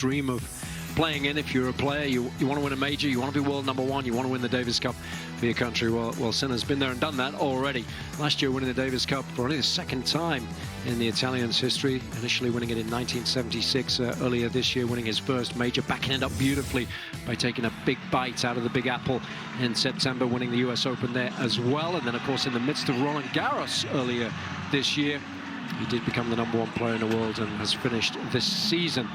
dream of playing in. If you're a player, you want to win a major, you want to be world #1, you want to win the Davis Cup for your country. Well, Sinner's been there and done that already. Last year winning the Davis Cup for only the second time in the Italians' history, initially winning it in 1976, earlier this year winning his first major, backing it up beautifully by taking a big bite out of the Big Apple in September, winning the US Open there as well. And then of course in the midst of Roland Garros earlier this year, he did become the #1 player in the world and has finished this season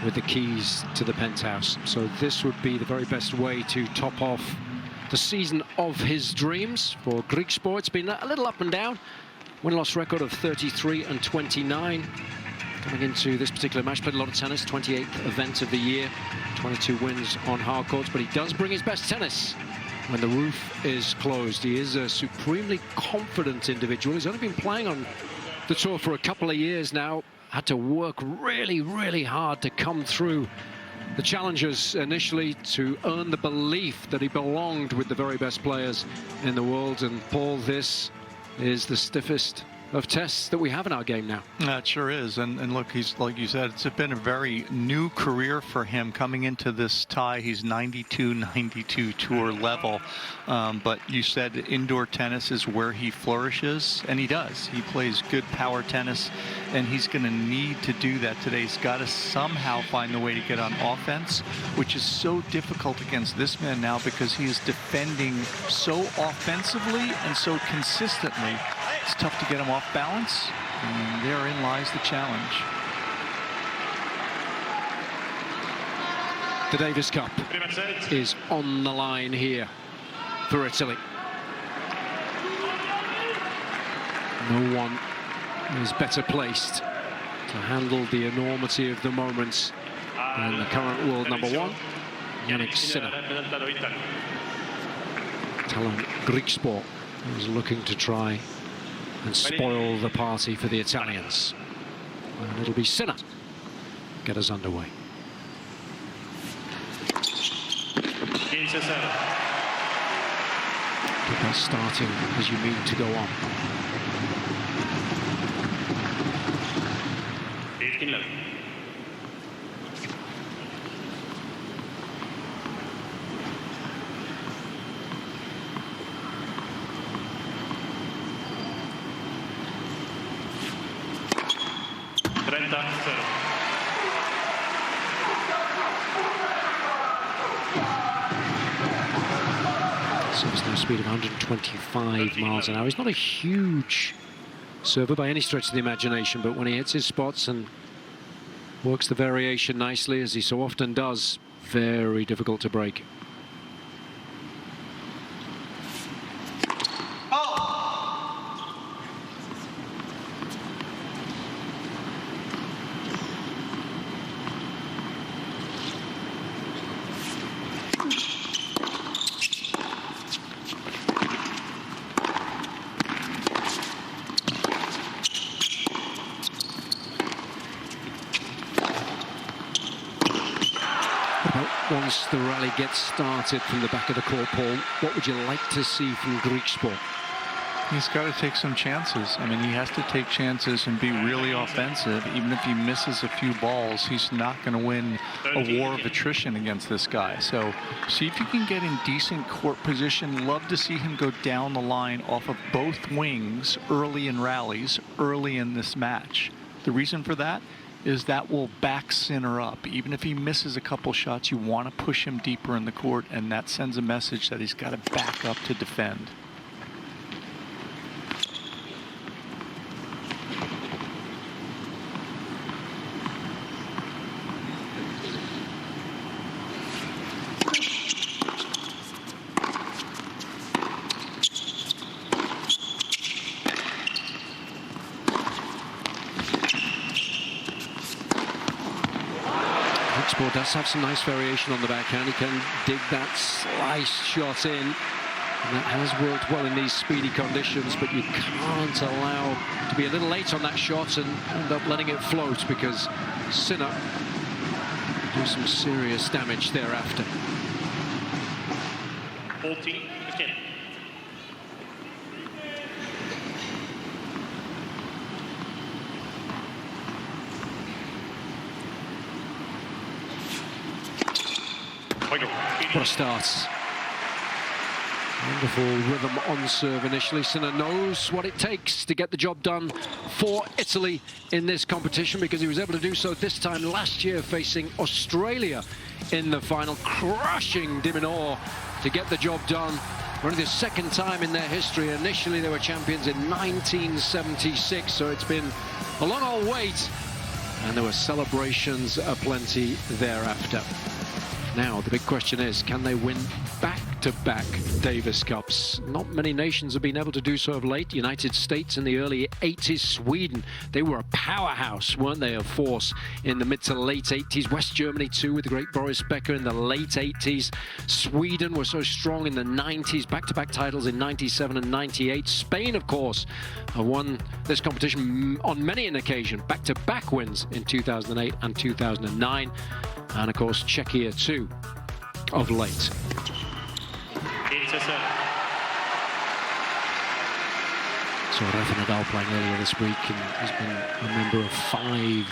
with the keys to the penthouse. So this would be the very best way to top off the season of his dreams for Griekspoor. It's been a little up and down. Win-loss record of 33 and 29. Coming into this particular match, played a lot of tennis, 28th event of the year, 22 wins on hard courts, but he does bring his best tennis when the roof is closed. He is a supremely confident individual. He's only been playing on the tour for a couple of years now. Had to work really, really hard to come through the challenges initially to earn the belief that he belonged with the very best players in the world. And Paul, this is the stiffest of tests that we have in our game now. That sure is. And look, he's, like you said, it's been a very new career for him coming into this tie. He's 92 tour level. But you said indoor tennis is where he flourishes, and he does. He plays good power tennis, and he's going to need to do that today. He's got to somehow find a way to get on offense, which is so difficult against this man now because he is defending so offensively and so consistently. It's tough to get him off balance, and therein lies the challenge. The Davis Cup is on the line here for Italy. No one is better placed to handle the enormity of the moments than the current world #1, Jannik Sinner. Tallon Griekspoor is looking to try and spoil the party for the Italians. And it'll be Sinner get us underway. Keep that starting as you mean to go on. Serves now speed of 125 miles an hour. He's not a huge server by any stretch of the imagination, but when he hits his spots and works the variation nicely, as he so often does, very difficult to break. Once the rally gets started from the back of the court, Paul, what would you like to see from Griekspoor? He's got to take some chances. I mean, he has to take chances and be really offensive. Even if he misses a few balls, he's not going to win a war of attrition against this guy. So see if you can get in decent court position. Love to see him go down the line off of both wings early in rallies, early in this match. The reason for that is that will back Sinner up. Even if he misses a couple shots, you want to push him deeper in the court, and that sends a message that he's got to back up to defend. Griekspoor does have some nice variation on the backhand. He can dig that slice shot in, and that has worked well in these speedy conditions, but you can't allow to be a little late on that shot and end up letting it float, because Sinner will do some serious damage thereafter. 14 again. What a start. Wonderful rhythm on serve initially. Sinner knows what it takes to get the job done for Italy in this competition, because he was able to do so this time last year facing Australia in the final, crushing de Minaur to get the job done. Only the second time in their history. Initially they were champions in 1976, so it's been a long old wait, and there were celebrations aplenty thereafter. Now the big question is, can they win back-to-back Davis Cups? Not many nations have been able to do so of late. United States in the early 80s, Sweden, they were a powerhouse, weren't they, of force in the mid to late 80s. West Germany too, with the great Boris Becker in the late 80s. Sweden were so strong in the 90s, back-to-back titles in 97 and 98. Spain, of course, won this competition on many an occasion, back-to-back wins in 2008 and 2009. And of course, Czechia too, of late. So Rafa Nadal playing earlier this week, and has been a member of 5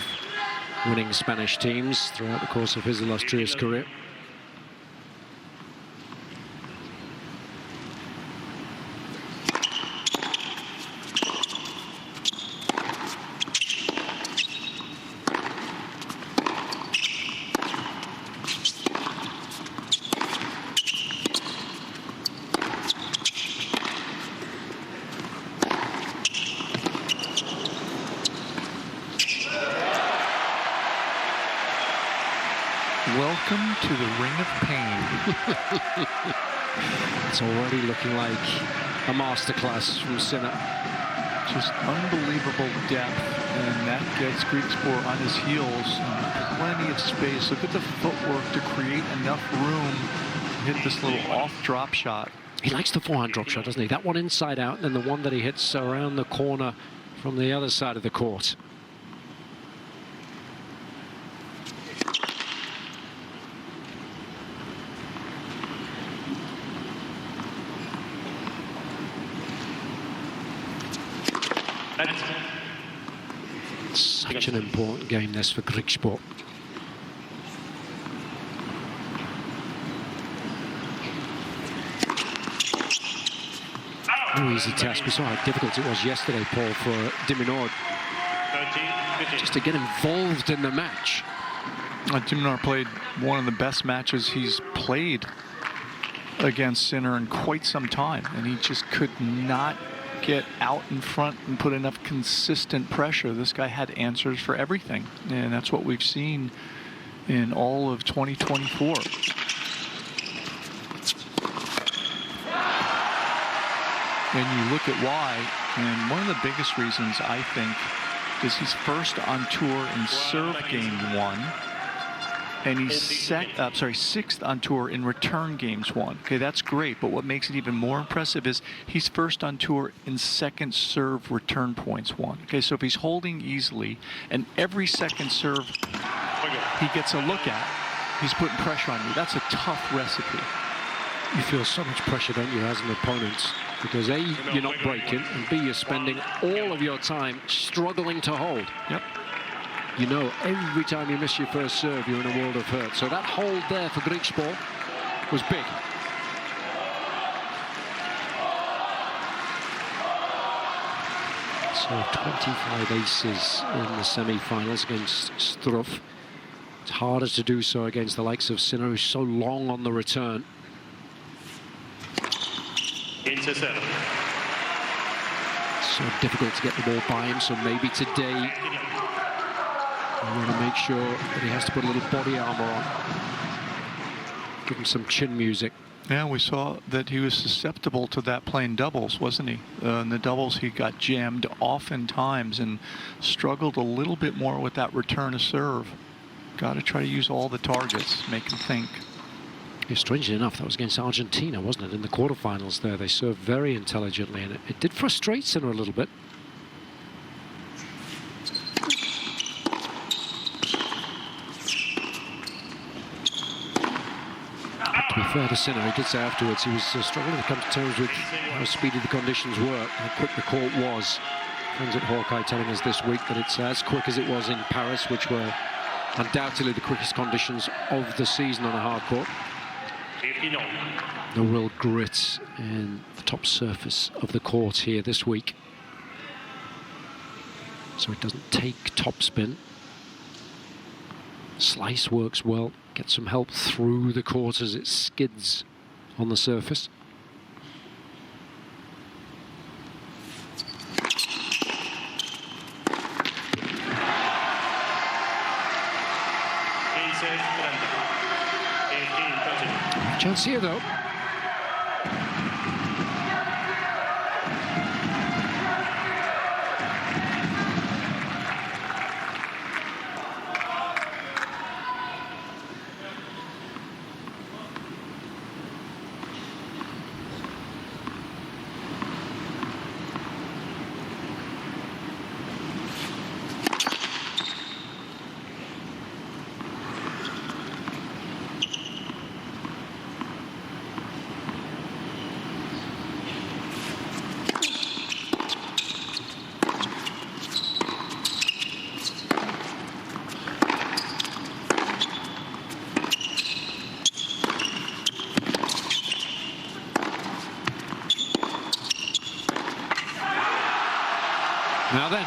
winning Spanish teams throughout the course of his illustrious career. Welcome to the Ring of Pain. It's already looking like a masterclass from Sinner. Just unbelievable depth, and that gets Griekspoor on his heels. And plenty of space. Look at the footwork to create enough room to hit this little off drop shot. He likes the forehand drop shot, doesn't he? That one inside out, and then the one that he hits around the corner from the other side of the court. Such an important game this for Griekspoor. No easy task. We saw how difficult it was yesterday, Paul, for de Minaur just to get involved in the match. De Minaur played one of the best matches he's played against Sinner in quite some time, and he just could not get out in front and put enough consistent pressure. This guy had answers for everything, and that's what we've seen in all of 2024. And you look at why, and one of the biggest reasons, I think, is he's first on tour in serve game 1, and he's sixth on tour in return games 1. Okay, that's great, but what makes it even more impressive is he's first on tour in second serve return points 1. Okay, so if he's holding easily, and every second serve he gets a look at, he's putting pressure on you. That's a tough recipe. You feel so much pressure, don't you, as an opponent? Because A, you're not breaking, and B, you're spending all of your time struggling to hold. Yep. You know, every time you miss your first serve, you're in a world of hurt. So that hold there for Griekspoor was big. So 25 aces in the semi-finals against Struff. It's harder to do so against the likes of Sinner, who's so long on the return. So difficult to get the ball by him, so maybe today I want to make sure that he has to put a little body armor on. Give him some chin music. Yeah, we saw that he was susceptible to that playing doubles, wasn't he? In the doubles, he got jammed oftentimes and struggled a little bit more with that return of serve. Got to try to use all the targets, make him think. Yeah, strangely enough, that was against Argentina, wasn't it? In the quarterfinals there, they served very intelligently, and it did frustrate Sinner a little bit. To be fair to Sinner, he did say afterwards he was struggling to come to terms with how speedy the conditions were, how quick the court was. Friends at Hawkeye telling us this week that it's as quick as it was in Paris, which were undoubtedly the quickest conditions of the season on a hard court. No real grit in the top surface of the court here this week, so it doesn't take topspin. Slice works well, gets some help through the court as it skids on the surface. Chance here though. Now then.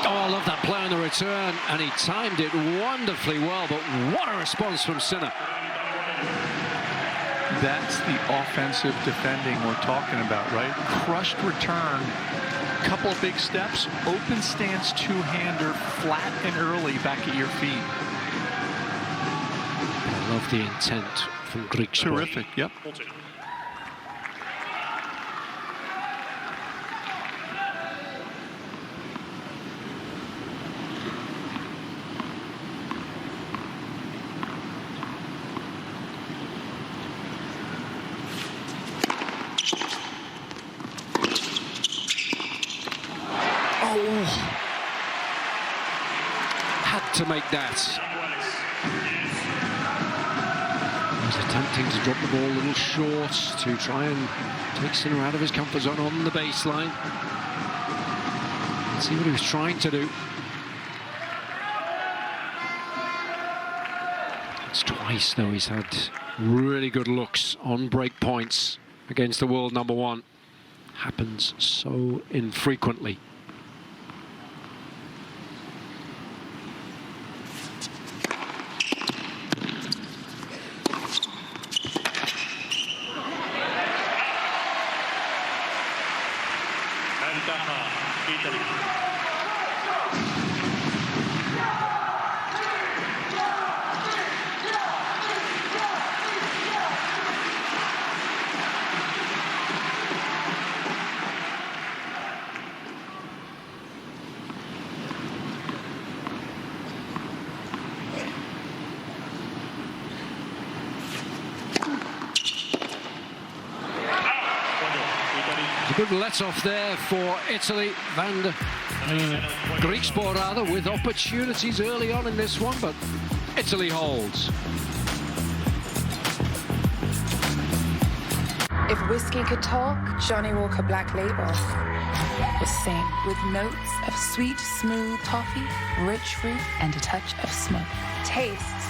I love that play on the return, and he timed it wonderfully well, but what a response from Sinner. That's the offensive defending we're talking about, right? Crushed return, couple of big steps, open stance two-hander, flat and early back at your feet. I love the intent from Griekspoor. Terrific, yep. Had to make that. He's attempting to drop the ball a little short to try and take Sinner out of his comfort zone on the baseline. Let's see what he was trying to do. It's twice, though, he's had really good looks on break points against the world number one. Happens so infrequently. A good let-off there for Italy. Griekspoor rather, with opportunities early on in this one, but Italy holds. If whiskey could talk, Johnny Walker Black Label will sing with notes of sweet, smooth toffee, rich fruit, and a touch of smoke. Tastes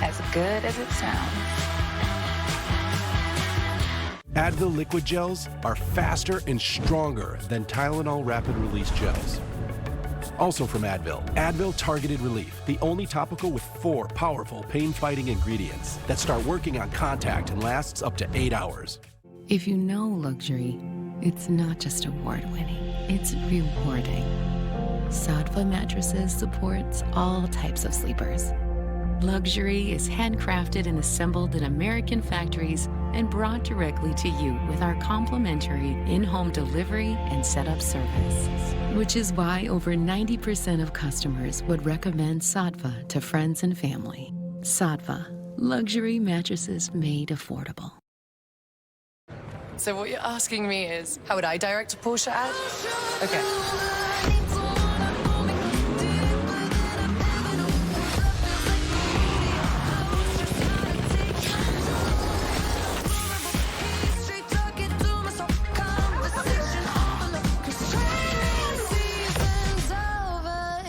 as good as it sounds. Advil liquid gels are faster and stronger than Tylenol rapid release gels. Also from Advil, Advil Targeted Relief, the only topical with 4 powerful pain-fighting ingredients that start working on contact and lasts up to 8 hours. If you know luxury, it's not just award-winning, it's rewarding. Sadva Mattresses supports all types of sleepers. Luxury is handcrafted and assembled in American factories and brought directly to you with our complimentary in-home delivery and setup service. Which is why over 90% of customers would recommend Saatva to friends and family. Saatva, luxury mattresses made affordable. So what you're asking me is, how would I direct a Porsche ad? Okay.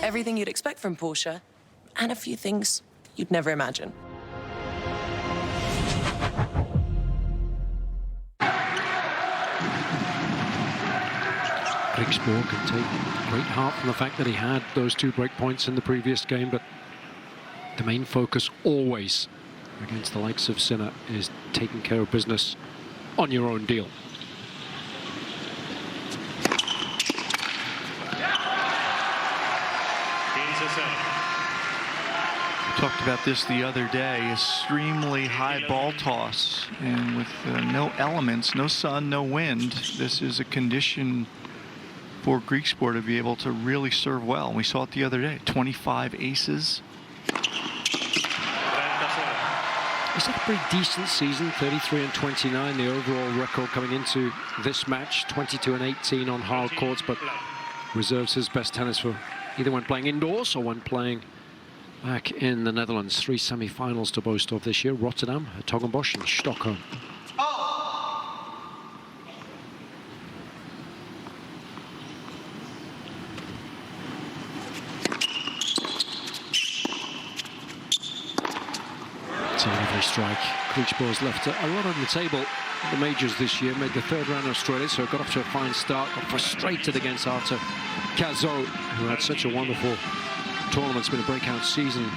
Everything you'd expect from Porsche, and a few things you'd never imagine. Griekspoor can take great heart from the fact that he had those 2 break points in the previous game, but the main focus always against the likes of Sinner is taking care of business on your own deal. Talked about this the other day. Extremely high ball toss, and with no elements, no sun, no wind, this is a condition for Griekspoor to be able to really serve well. We saw it the other day. 25 aces. He's had a pretty decent season, 33 and 29, the overall record coming into this match, 22 and 18 on hard courts, but reserves his best tennis for either when playing indoors or when playing back in the Netherlands. 3 semi-finals to boast of this year: Rotterdam, Hertogenbosch and Stockholm. It's a lovely strike. Griekspoor's left a lot on the table at the majors this year. Made the 3rd round in Australia, so got off to a fine start. Got frustrated against Arthur Cazot, who had such a wonderful tournament. It's been a breakout season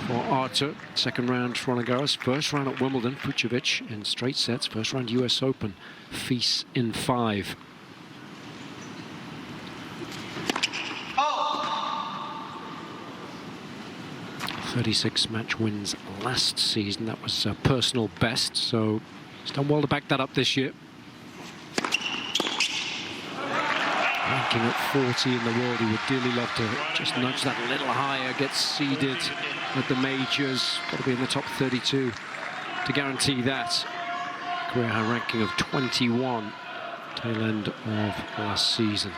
for Arthur. 2nd round Roland Garros, 1st round at Wimbledon, Fucsovics in straight sets. 1st round US Open, Fils in 5. 36 match wins last season. That was a personal best, so he's done well to back that up this year. Ranking at 40 in the world, he would dearly love to just nudge that a little higher, get seeded at the majors. Got to be in the top 32 to guarantee that. Career high ranking of 21, tail end of last season.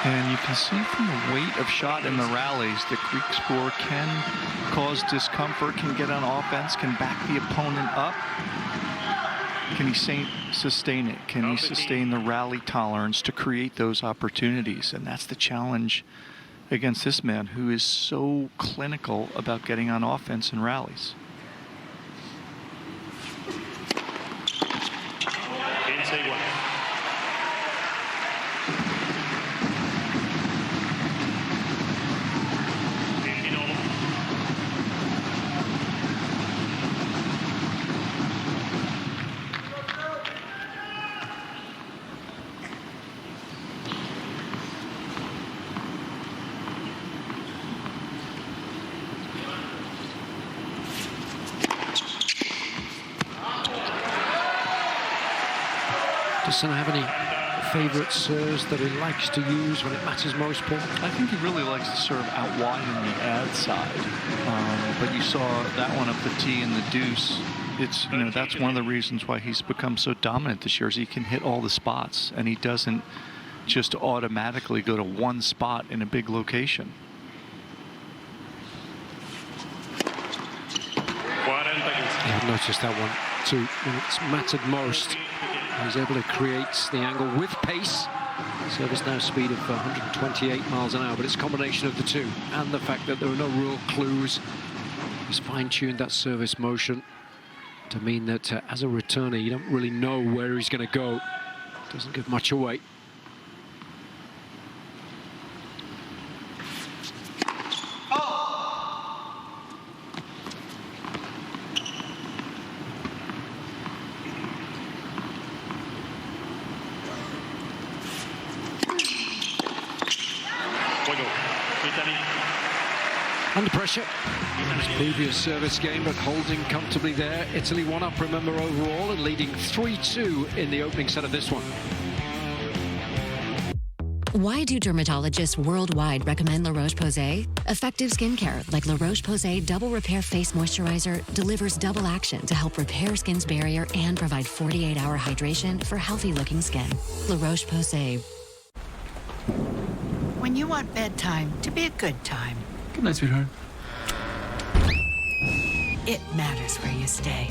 And you can see from the weight of shot in the rallies that Griekspoor can cause discomfort, can get on offense, can back the opponent up. Can he sustain it? Can he sustain the rally tolerance to create those opportunities? And that's the challenge against this man who is so clinical about getting on offense in rallies. Does Sinner have any favourite serves that he likes to use when it matters most, Paul? I think he really likes to serve out wide on the ad side. But you saw that one up the tee in the deuce it's that's one of the reasons why he's become so dominant this year. Is he can hit all the spots, and he doesn't just automatically go to one spot in a big location. Yeah, I've noticed that one too. When it's mattered most, he's able to create the angle with pace. Service now speed of 128 miles an hour, but it's a combination of the two and the fact that there are no real clues. He's fine-tuned that service motion to mean that as a returner, you don't really know where he's going to go. Doesn't give much away. Under pressure. His previous service game, but holding comfortably there. Italy one up, remember, overall, and leading 3-2 in the opening set of this one. Why do dermatologists worldwide recommend La Roche-Posay? Effective skincare like La Roche-Posay Double Repair Face Moisturizer delivers double action to help repair skin's barrier and provide 48-hour hydration for healthy-looking skin. La Roche-Posay. When you want bedtime to be a good time, good night, sweetheart. it matters where you stay.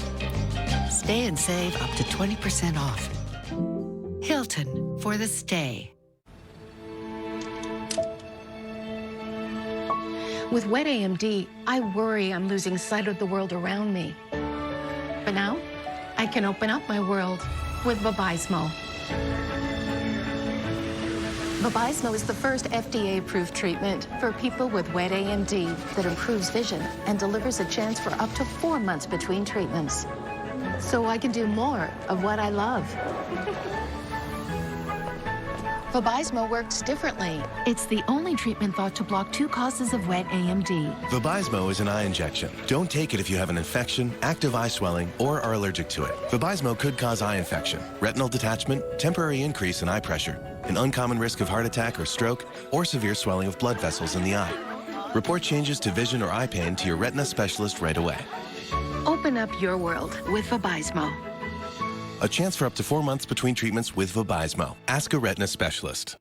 Stay and save up to 20% off. Hilton for the stay. With wet AMD, I worry I'm losing sight of the world around me. But now, I can open up my world with Vabysmo. Vabysmo is the first FDA-approved treatment for people with wet AMD that improves vision and delivers a chance for up to 4 months between treatments. So I can do more of what I love. Vabysmo works differently. It's the only treatment thought to block 2 causes of wet AMD. Vabysmo is an eye injection. Don't take it if you have an infection, active eye swelling, or are allergic to it. Vabysmo could cause eye infection, retinal detachment, temporary increase in eye pressure, an uncommon risk of heart attack or stroke, or severe swelling of blood vessels in the eye. Report changes to vision or eye pain to your retina specialist right away. Open up your world with Vabysmo. A chance for up to 4 months between treatments with Vabysmo. Ask a retina specialist.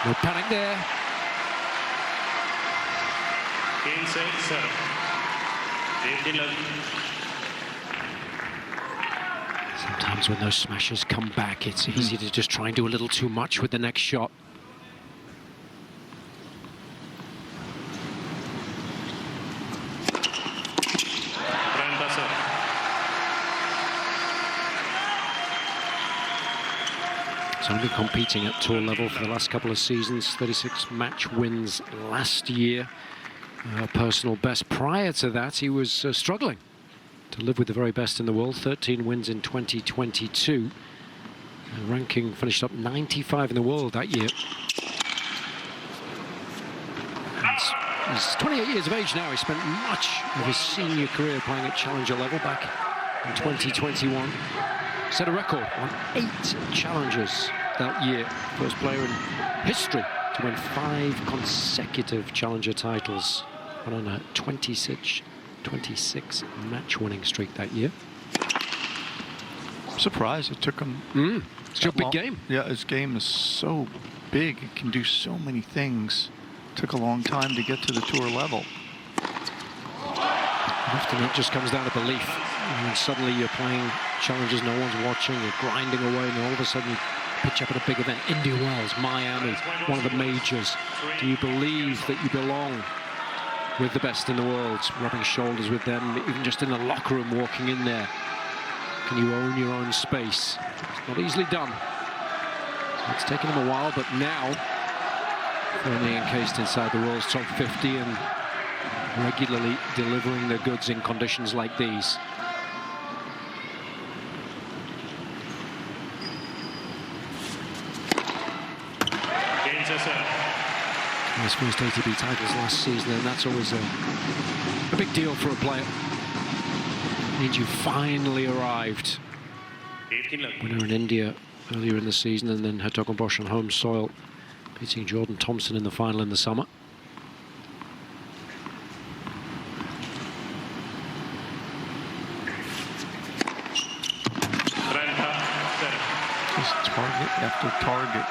No panic there. Sometimes when those smashes come back, it's easy to just try and do a little too much with the next shot. He's only competing at tour level for the last couple of seasons. 36 match wins last year. Personal best. Prior to that, he was struggling to live with the very best in the world. 13 wins in 2022. Ranking finished up 95 in the world that year. And he's 28 years of age now. He spent much of his senior career playing at challenger level back in 2021. Set a record on 8 challengers that year. First player in history to win 5 consecutive challenger titles on a 26 match winning streak that year. I'm surprised it took him. It's a big game. Yeah, his game is so big. It can do so many things. Took a long time to get to the tour level. Often it just comes down to belief. And suddenly you're playing challenges, no one's watching, you're grinding away, and all of a sudden you pitch up at a big event. Indian Wells, Miami, one of the majors. Do you believe that you belong with the best in the world, rubbing shoulders with them, even just in the locker room, walking in there? Can you own your own space? It's not easily done. It's taken him a while, but now firmly encased inside the world's top 50 and regularly delivering the goods in conditions like these. his first ATP titles last season, and that's always a big deal for a player. It means you finally arrived. Winner in India earlier in the season, and then Hertogenbosch on home soil, beating Jordan Thompson in the final in the summer. Just target after target.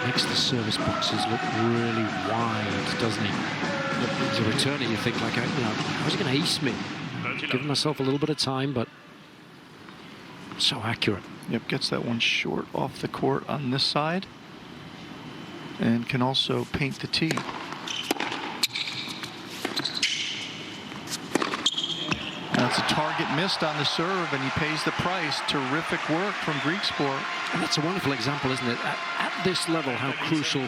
Makes the service boxes look really wide, doesn't he? As a returner, you think, like, how's he going to ace me? Giving myself a little bit of time, but so accurate. Yep, gets that one short off the court on this side, and can also paint the tee. That's a target missed on the serve, and he pays the price. Terrific work from Griekspoor. And that's a wonderful example, isn't it? At this level, how crucial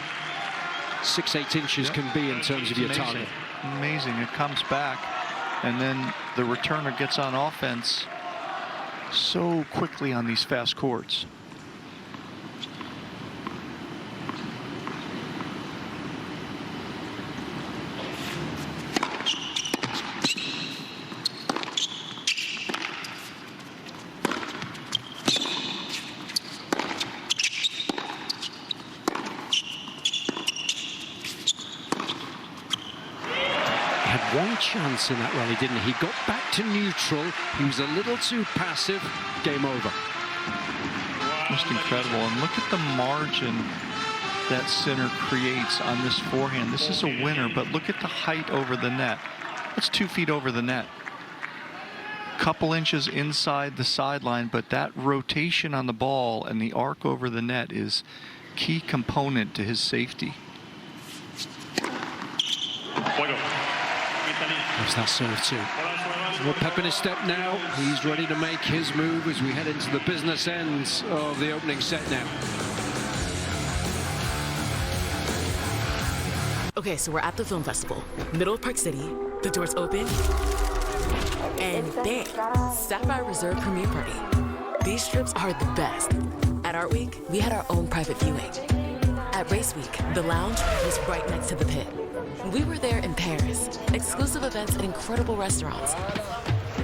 6/8 inches can be in terms of your target. Amazing. It comes back, and then the returner gets on offense so quickly on these fast courts. One chance in that rally, didn't he? He got back to neutral. He was a little too passive. Game over. Just incredible. And look at the margin that Sinner creates on this forehand. This is a winner, but look at the height over the net. That's 2 feet over the net. Couple inches inside the sideline, but that rotation on the ball and the arc over the net is key component to his safety. There's that serve too. More pep in his step now. He's ready to make his move as we head into the business ends of the opening set now. Okay, so we're at the film festival, middle of Park City. The doors open, and bam, Sapphire Reserve premiere party. These trips are the best. At Art Week, we had our own private viewing. At Race Week, the lounge was right next to the pit. We were there in Paris. Exclusive events at incredible restaurants.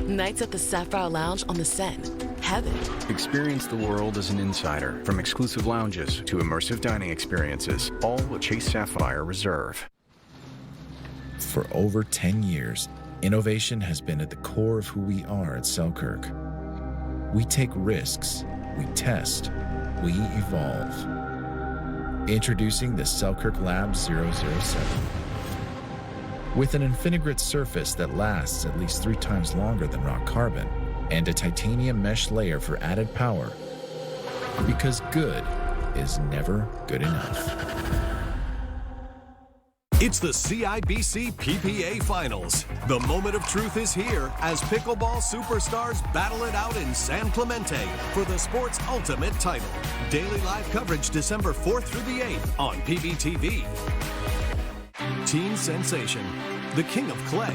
Nights at the Sapphire Lounge on the Seine. Heaven. Experience the world as an insider. From exclusive lounges to immersive dining experiences. All at Chase Sapphire Reserve. For over 10 years, innovation has been at the core of who we are at Selkirk. We take risks, we test, we evolve. Introducing the Selkirk Lab 007. With an Infinigrit surface that lasts at least 3 times longer than rock carbon, and a titanium mesh layer for added power, because good is never good enough. It's the CIBC PPA Finals. The moment of truth is here as pickleball superstars battle it out in San Clemente for the sport's ultimate title. Daily live coverage December 4th through the 8th on PBTV. Teen sensation, the king of clay,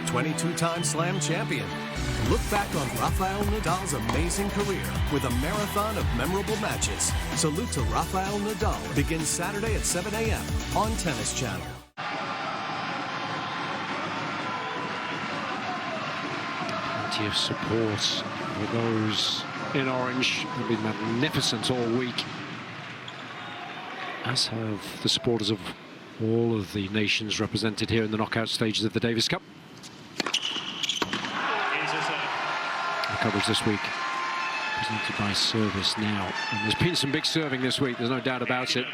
22-time slam champion. Look back on Rafael Nadal's amazing career with a marathon of memorable matches. Salute to Rafael Nadal begins Saturday at 7 a.m. on Tennis Channel. Plenty of support for those in orange. They've been magnificent all week, as have the supporters of all of the nations represented here in the knockout stages of the Davis Cup. The coverage this week presented by Service Now. And there's been some big serving this week, there's no doubt about it,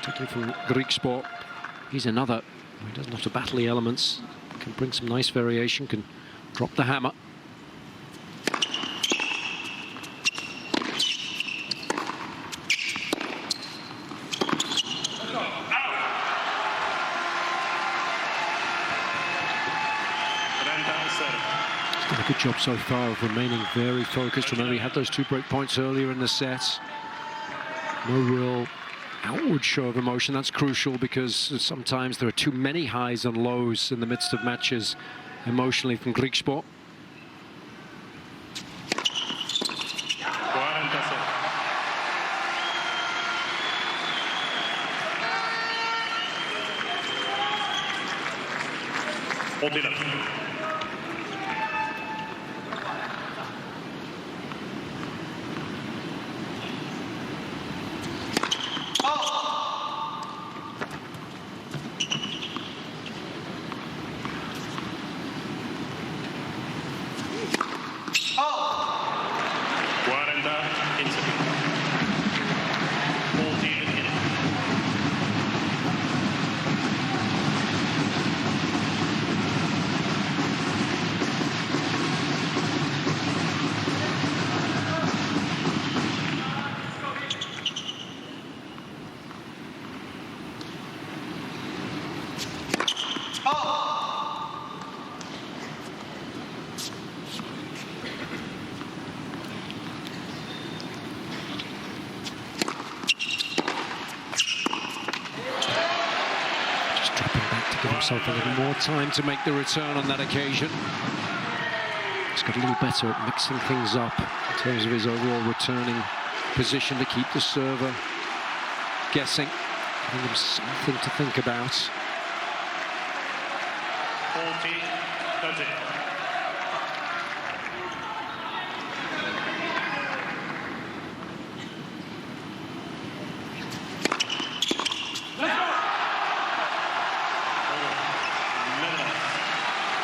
particularly from Griekspoor. He's another who doesn't have to battle the elements, can bring some nice variation, can drop the hammer. A good job so far of remaining very focused. Remember, he had those 2 break points earlier in the set. No real outward show of emotion. That's crucial because sometimes there are too many highs and lows in the midst of matches emotionally from Griekspoor. Himself a little more time to make the return on that occasion. He's got a little better at mixing things up in terms of his overall returning position to keep the server guessing. Giving him something to think about. 40-30.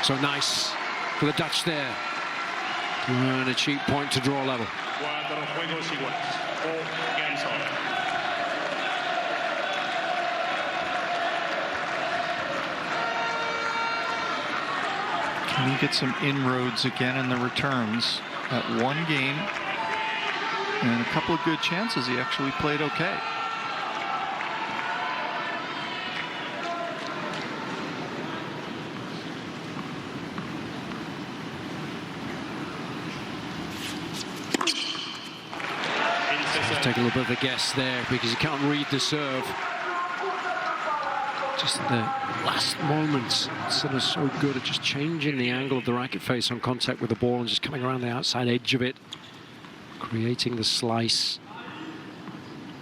So nice for the Dutch there. And a cheap point to draw level. Can he get some inroads again in the returns? At one game and a couple of good chances, he actually played okay. Take a little bit of a guess there because you can't read the serve. Just the last moments, Sinner's so good at just changing the angle of the racket face on contact with the ball and just coming around the outside edge of it, creating the slice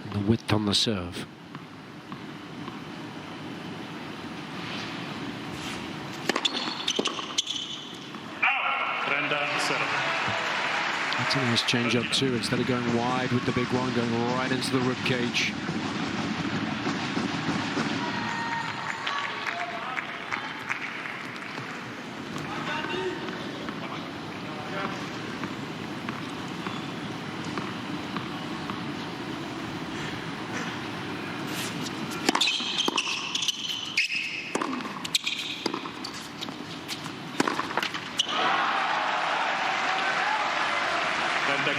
and the width on the serve. That's a nice change-up too. Instead of going wide with the big one, going right into the rib cage.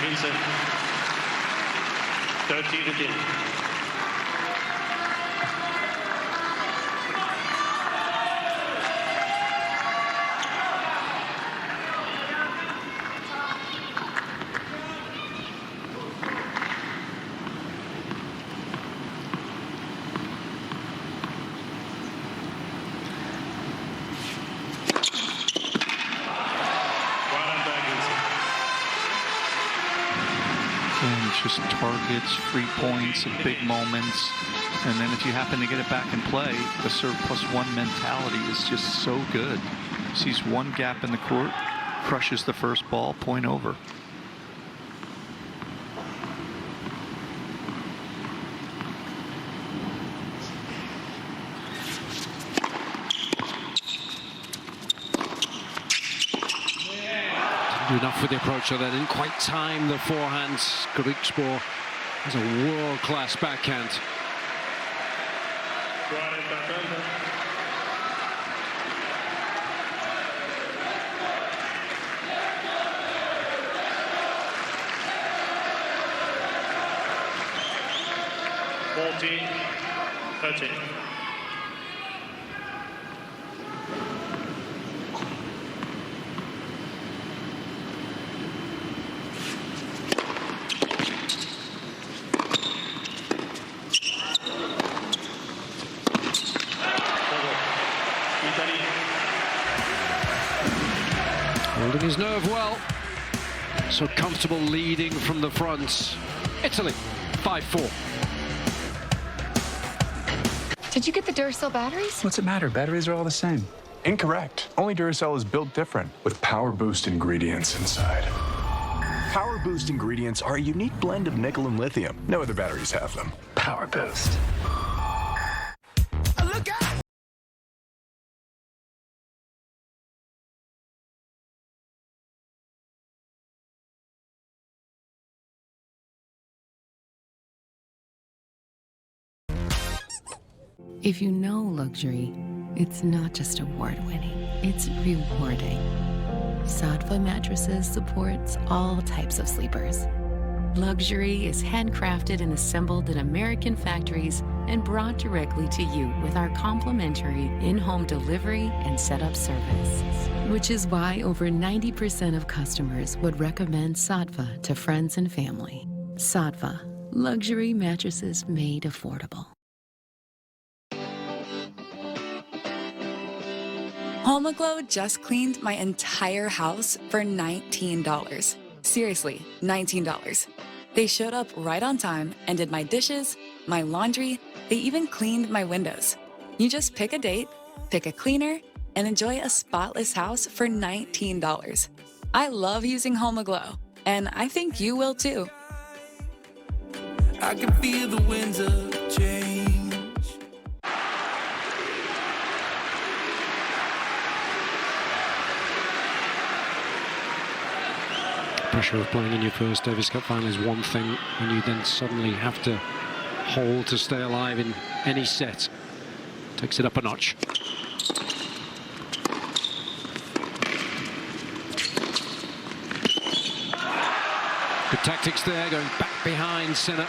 Gießen, 30-10. Just targets, free points at big moments, and then if you happen to get it back in play, the serve plus one mentality is just so good. Sees one gap in the court, crushes the first ball, point over. Enough with the approach, so they didn't quite time the forehand. Griekspoor has a world-class backhand. Holding his nerve well. So comfortable leading from the front. Italy, 5-4. Did you get the Duracell batteries? What's it matter? Batteries are all the same. Incorrect. Only Duracell is built different, with Power Boost ingredients inside. Power Boost ingredients are a unique blend of nickel and lithium. No other batteries have them. Power Boost. If you know luxury, it's not just award-winning, it's rewarding. Saatva Mattresses supports all types of sleepers. Luxury is handcrafted and assembled in American factories and brought directly to you with our complimentary in-home delivery and setup service. Which is why over 90% of customers would recommend Saatva to friends and family. Saatva, luxury mattresses made affordable. HomeGlow just cleaned my entire house for $19. Seriously, $19. They showed up right on time and did my dishes, my laundry, they even cleaned my windows. You just pick a date, pick a cleaner, and enjoy a spotless house for $19. I love using HomeGlow, and I think you will too. I can feel the winds of change. Pressure of playing in your first Davis Cup final is one thing, and you then suddenly have to hold to stay alive in any set. Takes it up a notch. Good tactics there, going back behind Sinner.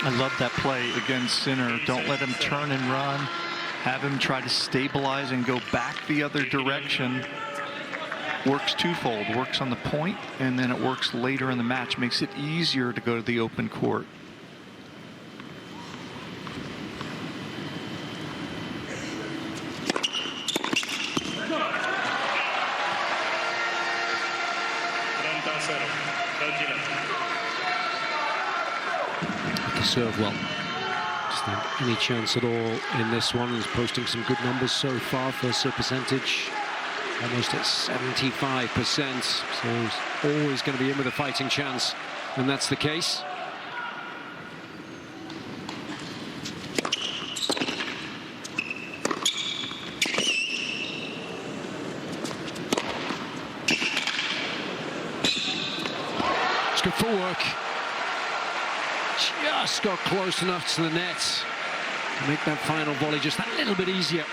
I love that play against Sinner. Don't let him turn and run. Have him try to stabilize and go back the other direction. Works twofold. Works on the point, and then it works later in the match. Makes it easier to go to the open court. To serve well. Just think any chance at all in this one. Is posting some good numbers so far. First serve percentage almost at 75%. So he's always going to be in with a fighting chance, and that's the case. It's good footwork. Just got close enough to the net to make that final volley just that little bit easier.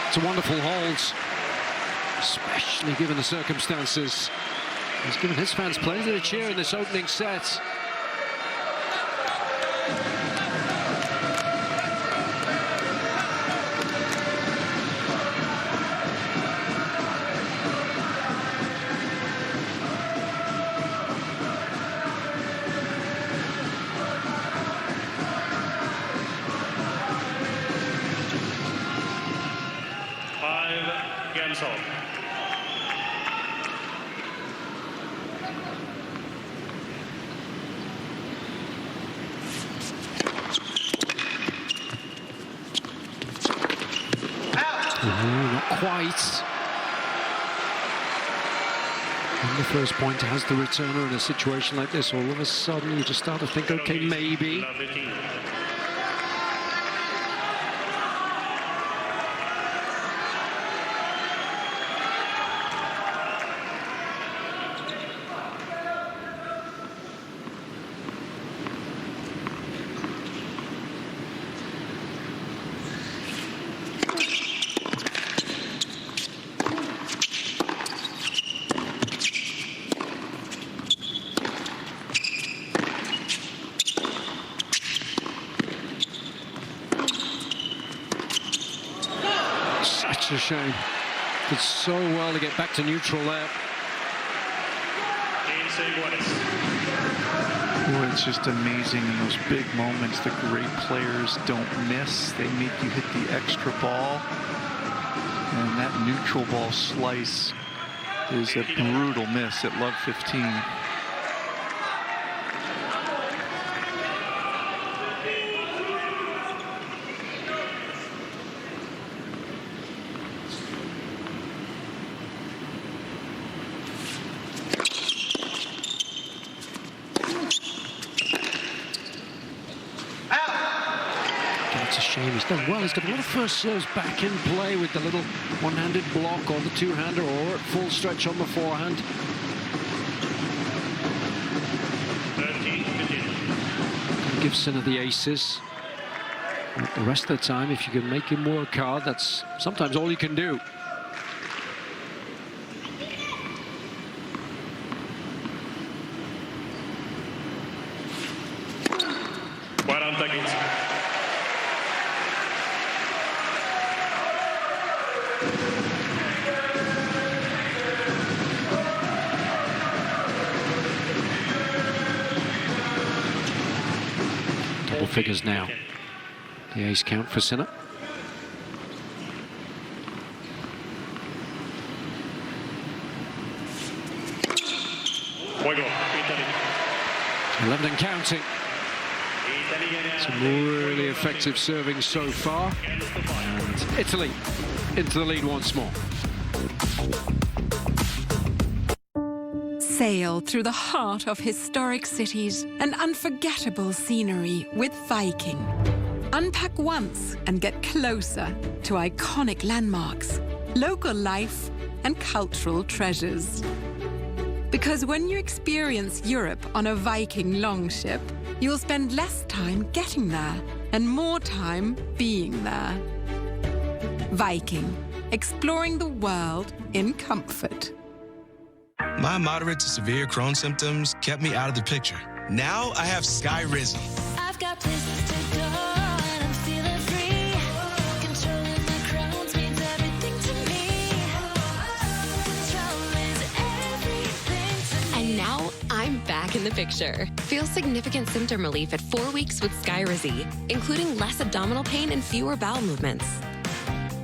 It's a wonderful hold, especially given the circumstances. He's given his fans plenty of cheer in this opening set. Not quite. And the first point has the returner in a situation like this. All of a sudden, you just start to think, okay, maybe. It's a shame. Did so well to get back to neutral there. Boy, it's just amazing in those big moments. The great players don't miss. They make you hit the extra ball. And that neutral ball slice is a brutal miss at love 15. It's a shame. He's done well. He's got a lot of first serves back in play with the little one-handed block or the two-hander or at full stretch on the forehand. 13-15. Give Sinner the aces. The rest of the time, if you can make him work hard, that's sometimes all you can do. Double figures now. The ace count for Sinner. Juego, 11 and counting. Some really effective serving so far. And Italy into the lead once more. Sail through the heart of historic cities and unforgettable scenery with Viking. Unpack once and get closer to iconic landmarks, local life, and cultural treasures. Because when you experience Europe on a Viking longship, you'll spend less time getting there and more time being there. Viking, exploring the world in comfort. My moderate to severe Crohn's symptoms kept me out of the picture. Now I have Skyrizi. I've got places to go and I'm feeling free. Controlling my Crohn's means everything to me. Control is everything to me. And now I'm back in the picture. Feel significant symptom relief at 4 weeks with Skyrizi, including less abdominal pain and fewer bowel movements.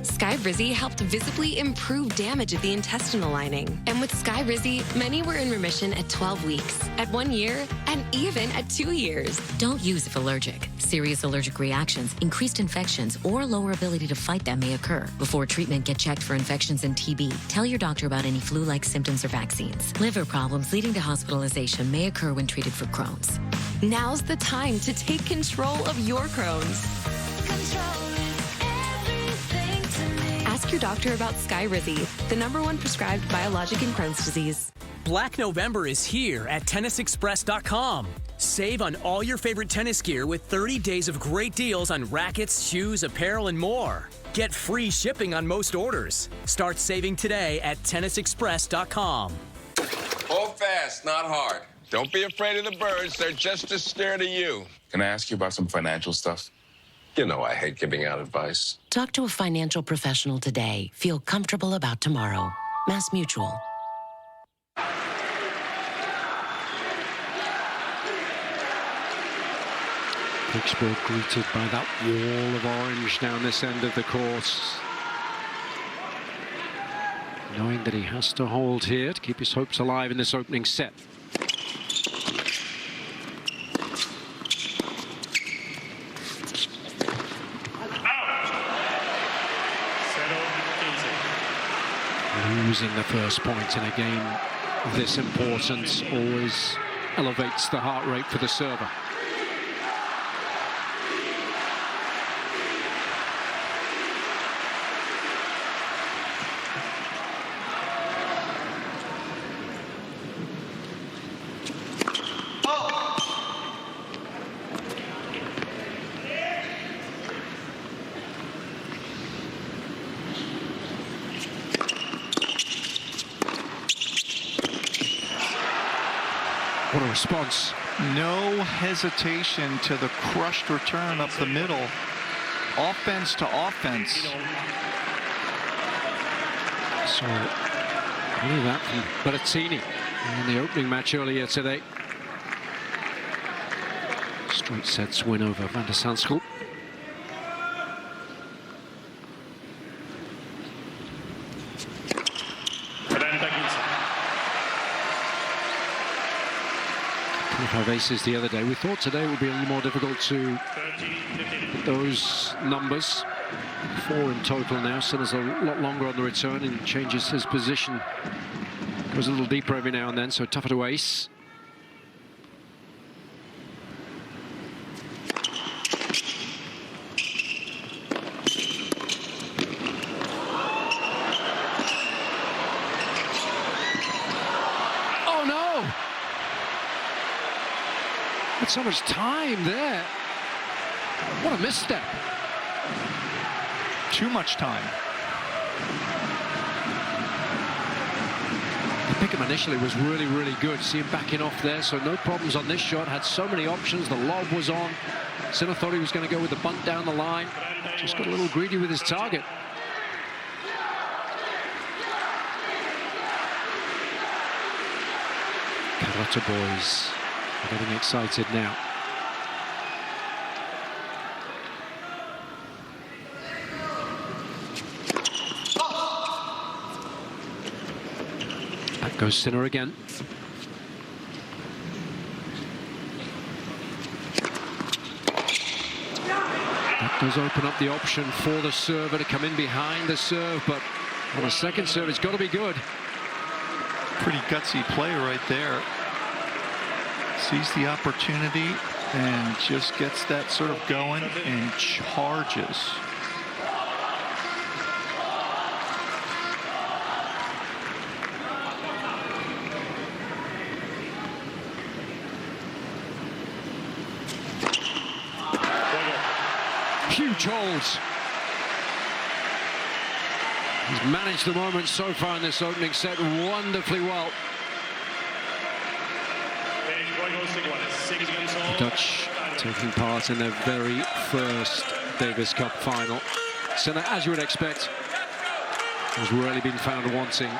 Skyrizi helped visibly improve damage of the intestinal lining. And with Skyrizi, many were in remission at 12 weeks, at 1 year, and even at 2 years. Don't use if allergic. Serious allergic reactions, increased infections, or lower ability to fight them may occur. Before treatment, get checked for infections and TB. Tell your doctor about any flu-like symptoms or vaccines. Liver problems leading to hospitalization may occur when treated for Crohn's. Now's the time to take control of your Crohn's. Ask your doctor about Skyrizi, the #1 prescribed biologic in Crohn's disease. Black November is here at TennisExpress.com. Save on all your favorite tennis gear with 30 days of great deals on rackets, shoes, apparel, and more. Get free shipping on most orders. Start saving today at TennisExpress.com. Hold fast, not hard. Don't be afraid of the birds. They're just as scared of you. Can I ask you about some financial stuff? You know I hate giving out advice. Talk to a financial professional today. Feel comfortable about tomorrow. Mass Mutual. Griekspoor greeted by that wall of orange down this end of the course. Knowing that he has to hold here to keep his hopes alive in this opening set. Losing the first point in a game of this importance always elevates the heart rate for the server. What a response. No hesitation to the crushed return up the middle. Offense to offense. So, only that from Berrettini in the opening match earlier today. Straight sets win over Van der Sandschulp. Five aces the other day. We thought today would be a little more difficult to hit those numbers. 4 in total now. Sinner's a lot longer on the return and changes his position. Goes a little deeper every now and then, so tougher to ace. Oh no! That's so much time there. What a misstep. Too much time. The pick-up initially was really, really good. See him backing off there, so no problems on this shot. Had so many options. The lob was on. Sinner thought he was going to go with the bunt down the line. Just got a little greedy with his target. Carota boys are getting excited now. Back goes Sinner again. That does open up the option for the server to come in behind the serve, but on a second serve, it's got to be good. Pretty gutsy play right there. Sees the opportunity and just gets that sort of going and charges. Huge holds. He's managed the moment so far in this opening set wonderfully well. The Dutch taking part in their very first Davis Cup final. Sinner, as you would expect, has rarely been found wanting.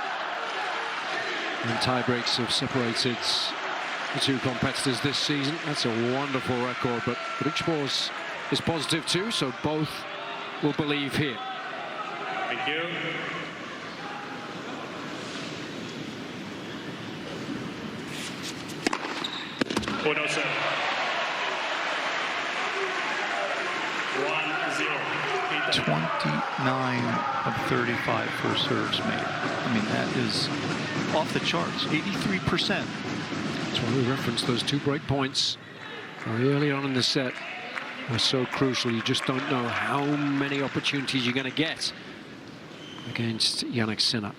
And tie breaks have separated the two competitors this season. That's a wonderful record, but Griekspoor is positive too, so both will believe here. Thank you. Oh, no, sir. 1-0. 29 of 35 for serves made. I mean, that is off the charts. 83%. That's why we referenced those 2 break points very early on in the set. Are so crucial. You just don't know how many opportunities you're going to get against Jannik Sinner.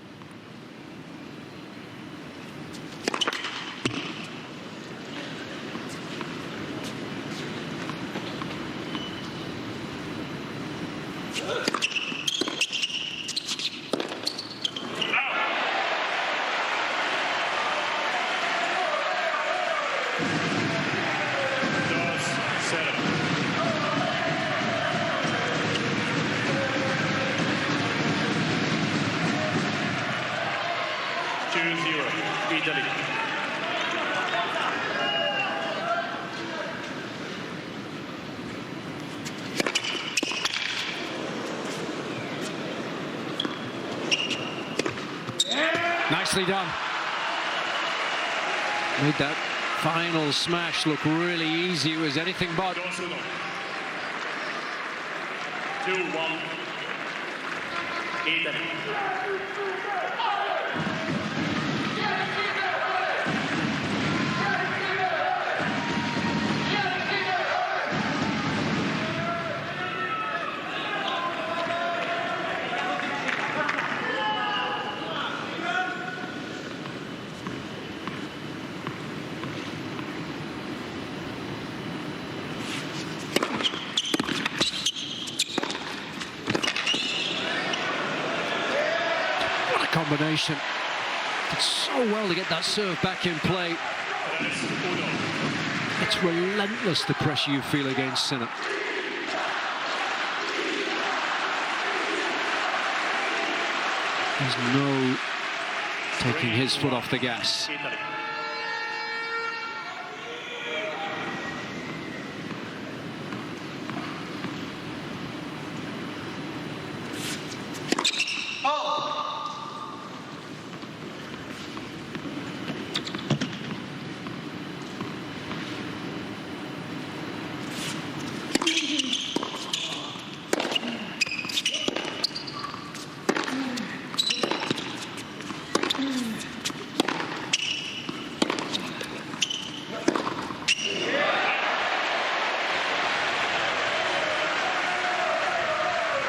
Nicely done. Made that final smash look really easy. It was anything but. 2-1. Italy. Combination. Did so well to get that serve back in play. It's relentless, the pressure you feel against Sinner. There's no taking his foot off the gas.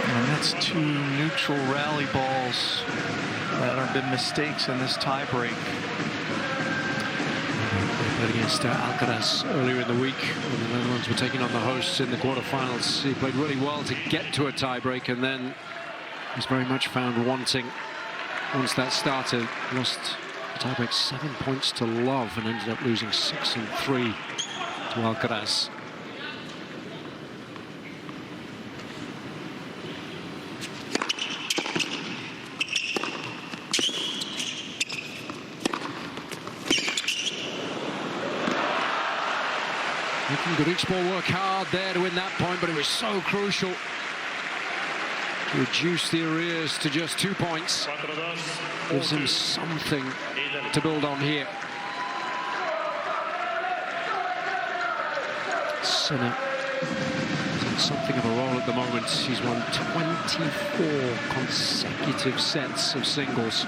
And that's two neutral rally balls that have been mistakes in this tiebreak. They played against Alcaraz earlier in the week when the Netherlands were taking on the hosts in the quarterfinals. He played really well to get to a tiebreak, and then was very much found wanting once that started. Lost the tiebreak 7 points to love and ended up losing 6-3 to Alcaraz. Griekspoor work hard there to win that point, but it was so crucial to reduce the arrears to just 2 points. Gives him something to build on here. Sinner is in something of a roll at the moment. He's won 24 consecutive sets of singles.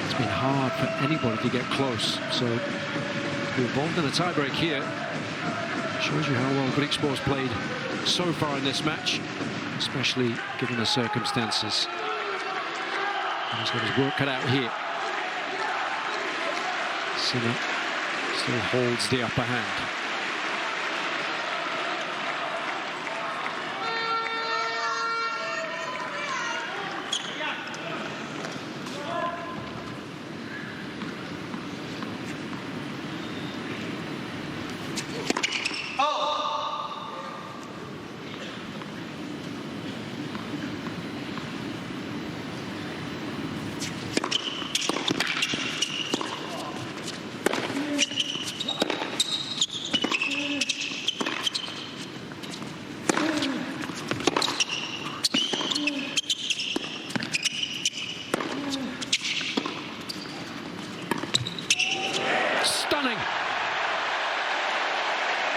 It's been hard for anybody to get close, so involved in a tiebreak here shows you how well Griekspoor's played so far in this match, especially given the circumstances. And he's got his work cut out here. Sinner still holds the upper hand.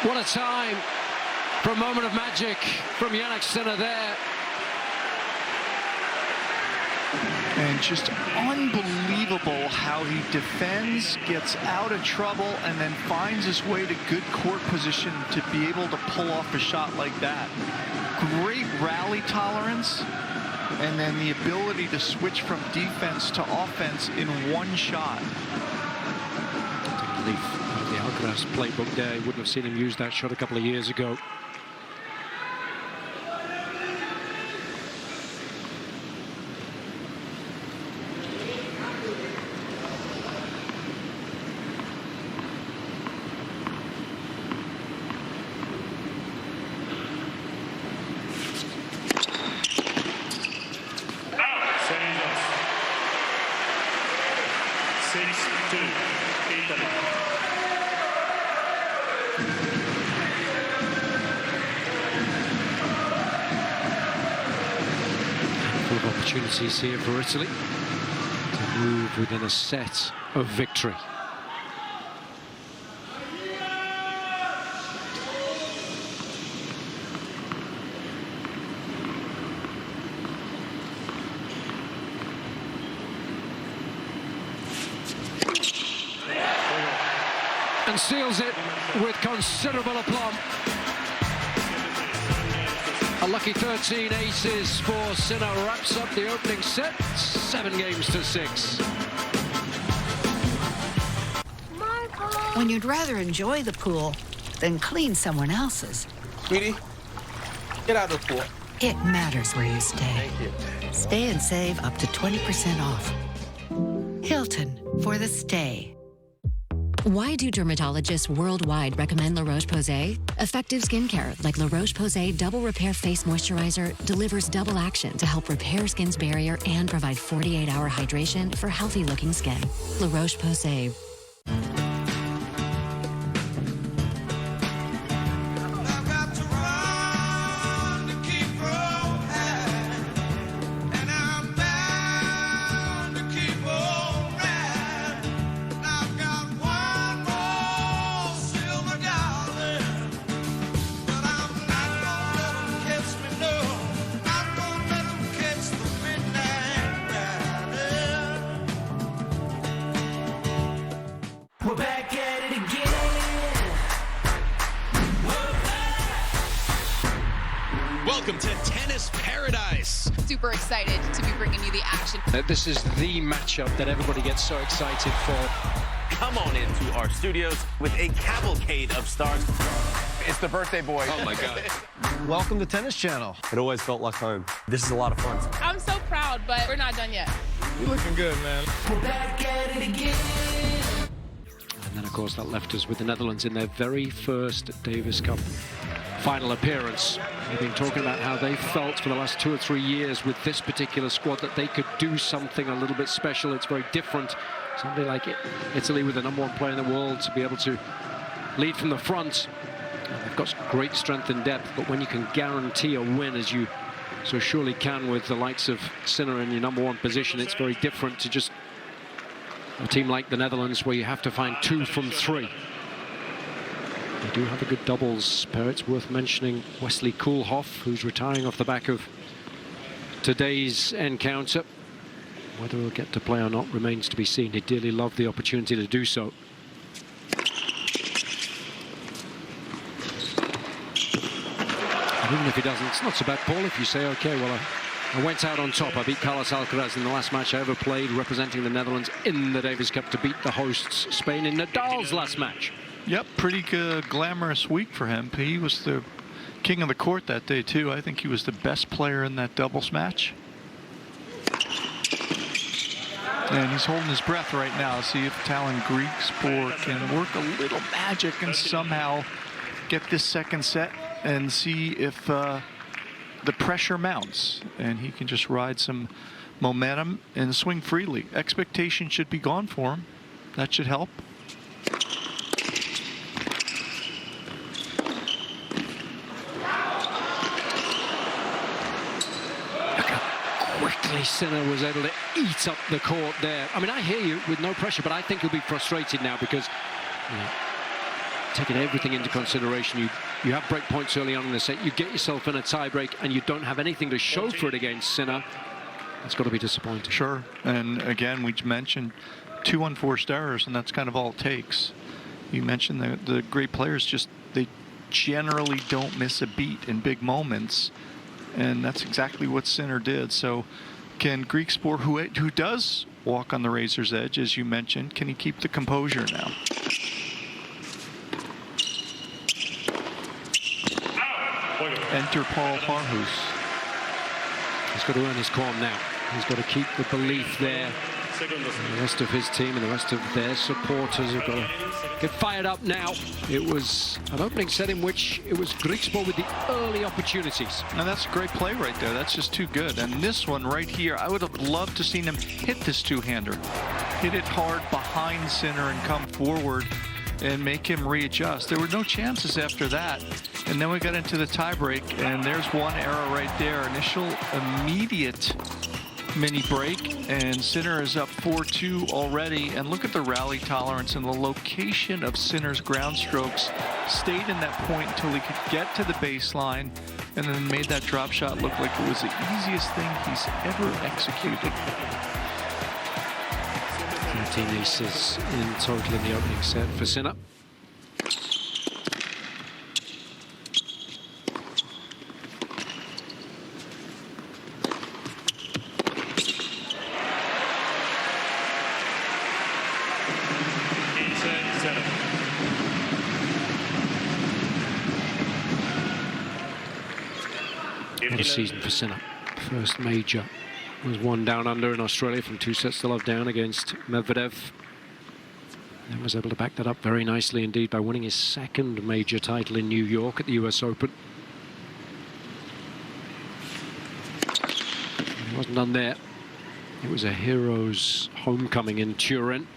What a time for a moment of magic from Jannik Sinner there. And just unbelievable how he defends, gets out of trouble, and then finds his way to good court position to be able to pull off a shot like that. Great rally tolerance, and then the ability to switch from defense to offense in one shot. Take a leaf out of the Alcaraz playbook there. Wouldn't have seen him use that shot a couple of years ago. Opportunities here for Italy to move within a set of victory. And seals it with considerable aplomb. A lucky 13 aces for Sinner wraps up the opening set, 7-6. When you'd rather enjoy the pool than clean someone else's. Sweetie, get out of the pool. It matters where you stay. Thank you. Stay and save up to 20% off. Hilton for the stay. Why do dermatologists worldwide recommend La Roche-Posay? Effective skincare like La Roche-Posay Double Repair Face Moisturizer delivers double action to help repair skin's barrier and provide 48-hour hydration for healthy-looking skin. La Roche-Posay. We're back at it again. Welcome to Tennis Paradise. Super excited to be bringing you the action. This is the matchup that everybody gets so excited for. Come on into our studios with a cavalcade of stars. It's the birthday boy. Oh my God. Welcome to Tennis Channel. It always felt like home. This is a lot of fun. I'm so proud, but we're not done yet. You're looking good, man. We're back at it again. And then, of course, that left us with the Netherlands in their very first Davis Cup final appearance. They've been talking about how they felt for the last 2 or 3 years with this particular squad that they could do something a little bit special. It's very different. Somebody like Italy with the #1 player in the world to be able to lead from the front. They've got great strength and depth, but when you can guarantee a win, as you so surely can with the likes of Sinner in your #1 position, it's very different to just a team like the Netherlands where you have to find 2 from 3. They do have a good doubles pair. It's worth mentioning Wesley Koolhof, who's retiring off the back of today's encounter. Whether he'll get to play or not remains to be seen. He'd dearly love the opportunity to do so. And even if he doesn't, it's not so bad, Paul, if you say, okay, well, I went out on top. I beat Carlos Alcaraz in the last match I ever played, representing the Netherlands in the Davis Cup, to beat the hosts, Spain, in Nadal's last match. Yep, pretty glamorous week for him. He was the king of the court that day, too. I think he was the best player in that doubles match. And he's holding his breath right now. See if Tallon Griekspoor can work a little magic and somehow get this second set and see if the pressure mounts and he can just ride some momentum and swing freely. Expectation should be gone for him. That should help. Quickly Sinner was able to eat up the court there. I mean, I hear you with no pressure, but I think he'll be frustrated now because, you know, taking everything into consideration, you have break points early on in the set, you get yourself in a tie break and you don't have anything to show for it against Sinner. It's got to be disappointing. Sure, and again, we mentioned 2 unforced errors, and that's kind of all it takes. You mentioned the great players, just they generally don't miss a beat in big moments. And that's exactly what Sinner did. So can Griekspoor, who does walk on the razor's edge, as you mentioned, can he keep the composure now? Enter Paul Parhus. He's got to earn his calm now. He's got to keep the belief there. And the rest of his team and the rest of their supporters have got to get fired up now. It was an opening set in which it was Griekspoor with the early opportunities. And that's a great play right there. That's just too good. And this one right here, I would have loved to seen him hit this two-hander. Hit it hard behind Sinner and come forward and make him readjust. There were no chances after that. And then we got into the tiebreak, and there's one error right there. Initial immediate mini break, and Sinner is up 4-2 already. And look at the rally tolerance and the location of Sinner's ground strokes. Stayed in that point until he could get to the baseline, and then made that drop shot look like it was the easiest thing he's ever executed. 13 aces in total in the opening set for Sinner. What a season for Sinner. First major was 1 down under in Australia from 2 sets to love down against Medvedev. And was able to back that up very nicely indeed by winning his second major title in New York at the US Open. It wasn't done there. It was a hero's homecoming in Turin.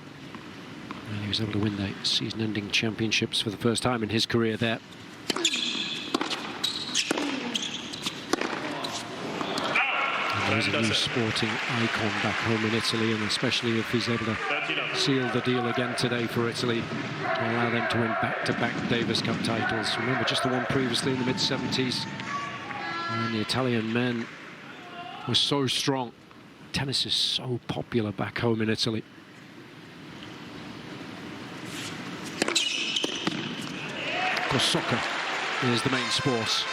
And he was able to win the season-ending championships for the first time in his career there. He's a new sporting icon back home in Italy, and especially if he's able to seal the deal again today for Italy to allow them to win back-to-back Davis Cup titles. Remember, just the one previously in the mid-70s. And the Italian men were so strong. Tennis is so popular back home in Italy. Of course, soccer is the main sport.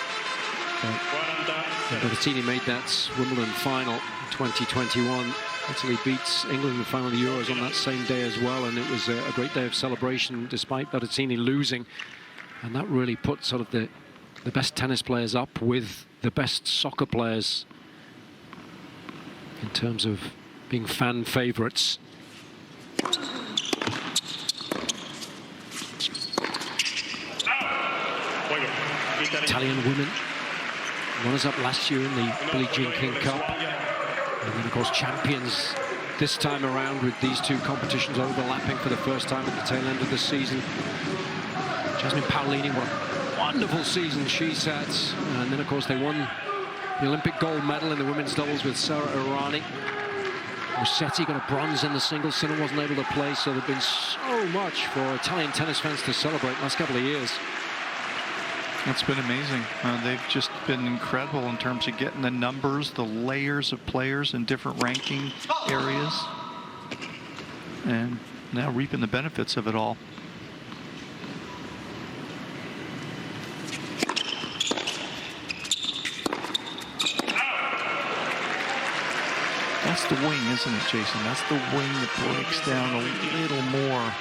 Berrettini made that Wimbledon final in 2021. Italy beats England in the final of the Euros on that same day as well, and it was a great day of celebration despite Berrettini losing. And that really put sort of the best tennis players up with the best soccer players in terms of being fan favourites. Italian women runners-up last year in the Billie Jean King Cup, and then of course champions this time around with these two competitions overlapping for the first time at the tail end of the season. Jasmine Paolini, what a wonderful season she's had, and then of course they won the Olympic gold medal in the women's doubles with Sara Errani. Rossetti got a bronze in the singles. Sinner wasn't able to play, so there's been so much for Italian tennis fans to celebrate the last couple of years. It's been amazing. They've just been incredible in terms of getting the numbers, the layers of players in different ranking areas, and now reaping the benefits of it all. That's the wing, isn't it, Jason? That's the wing that breaks down a little more.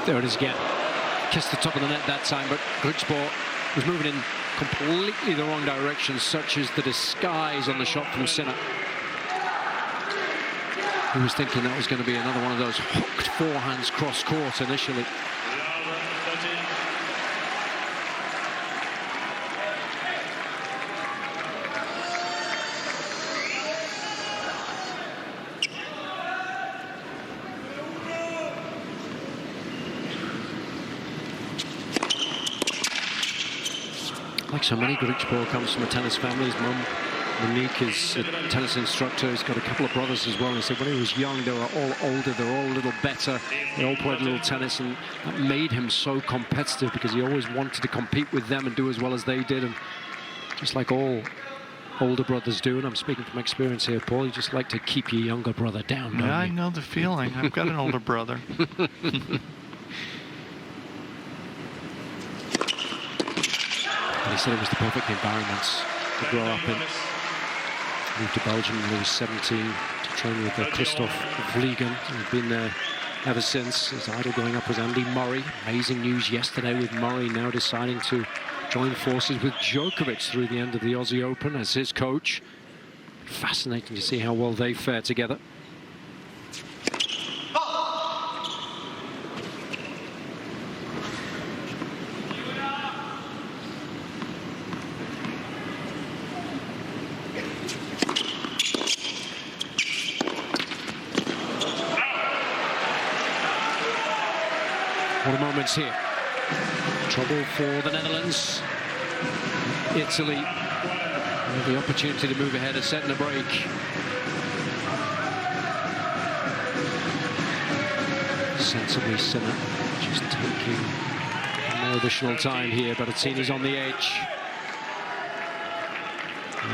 There it is again. Kissed the top of the net that time, but Griekspoor was moving in completely the wrong direction, such as the disguise on the shot from Sinner. He was thinking that was going to be another one of those hooked forehands cross court initially. Like so many, Griekspoor comes from a tennis family. His mum, Monique, is a tennis instructor. He's got a couple of brothers as well. And he said when he was young, they were all older, they were all a little better. They all played a little tennis, and that made him so competitive because he always wanted to compete with them and do as well as they did. And just like all older brothers do, and I'm speaking from experience here, Paul, you just like to keep your younger brother down, don't you? I know the feeling. I've got an older brother. He said it was the perfect environment to grow up in. Moved to Belgium when he was 17 to train with Christoph Vliegen. He's been there ever since. His idol growing up was Andy Murray. Amazing news yesterday with Murray now deciding to join forces with Djokovic through the end of the Aussie Open as his coach. Fascinating to see how well they fare together. What a moments here. Trouble for the Netherlands. Italy with the opportunity to move ahead, a set and a break. Sensibly Sinner just taking more additional time here, but Berrettini's on the edge.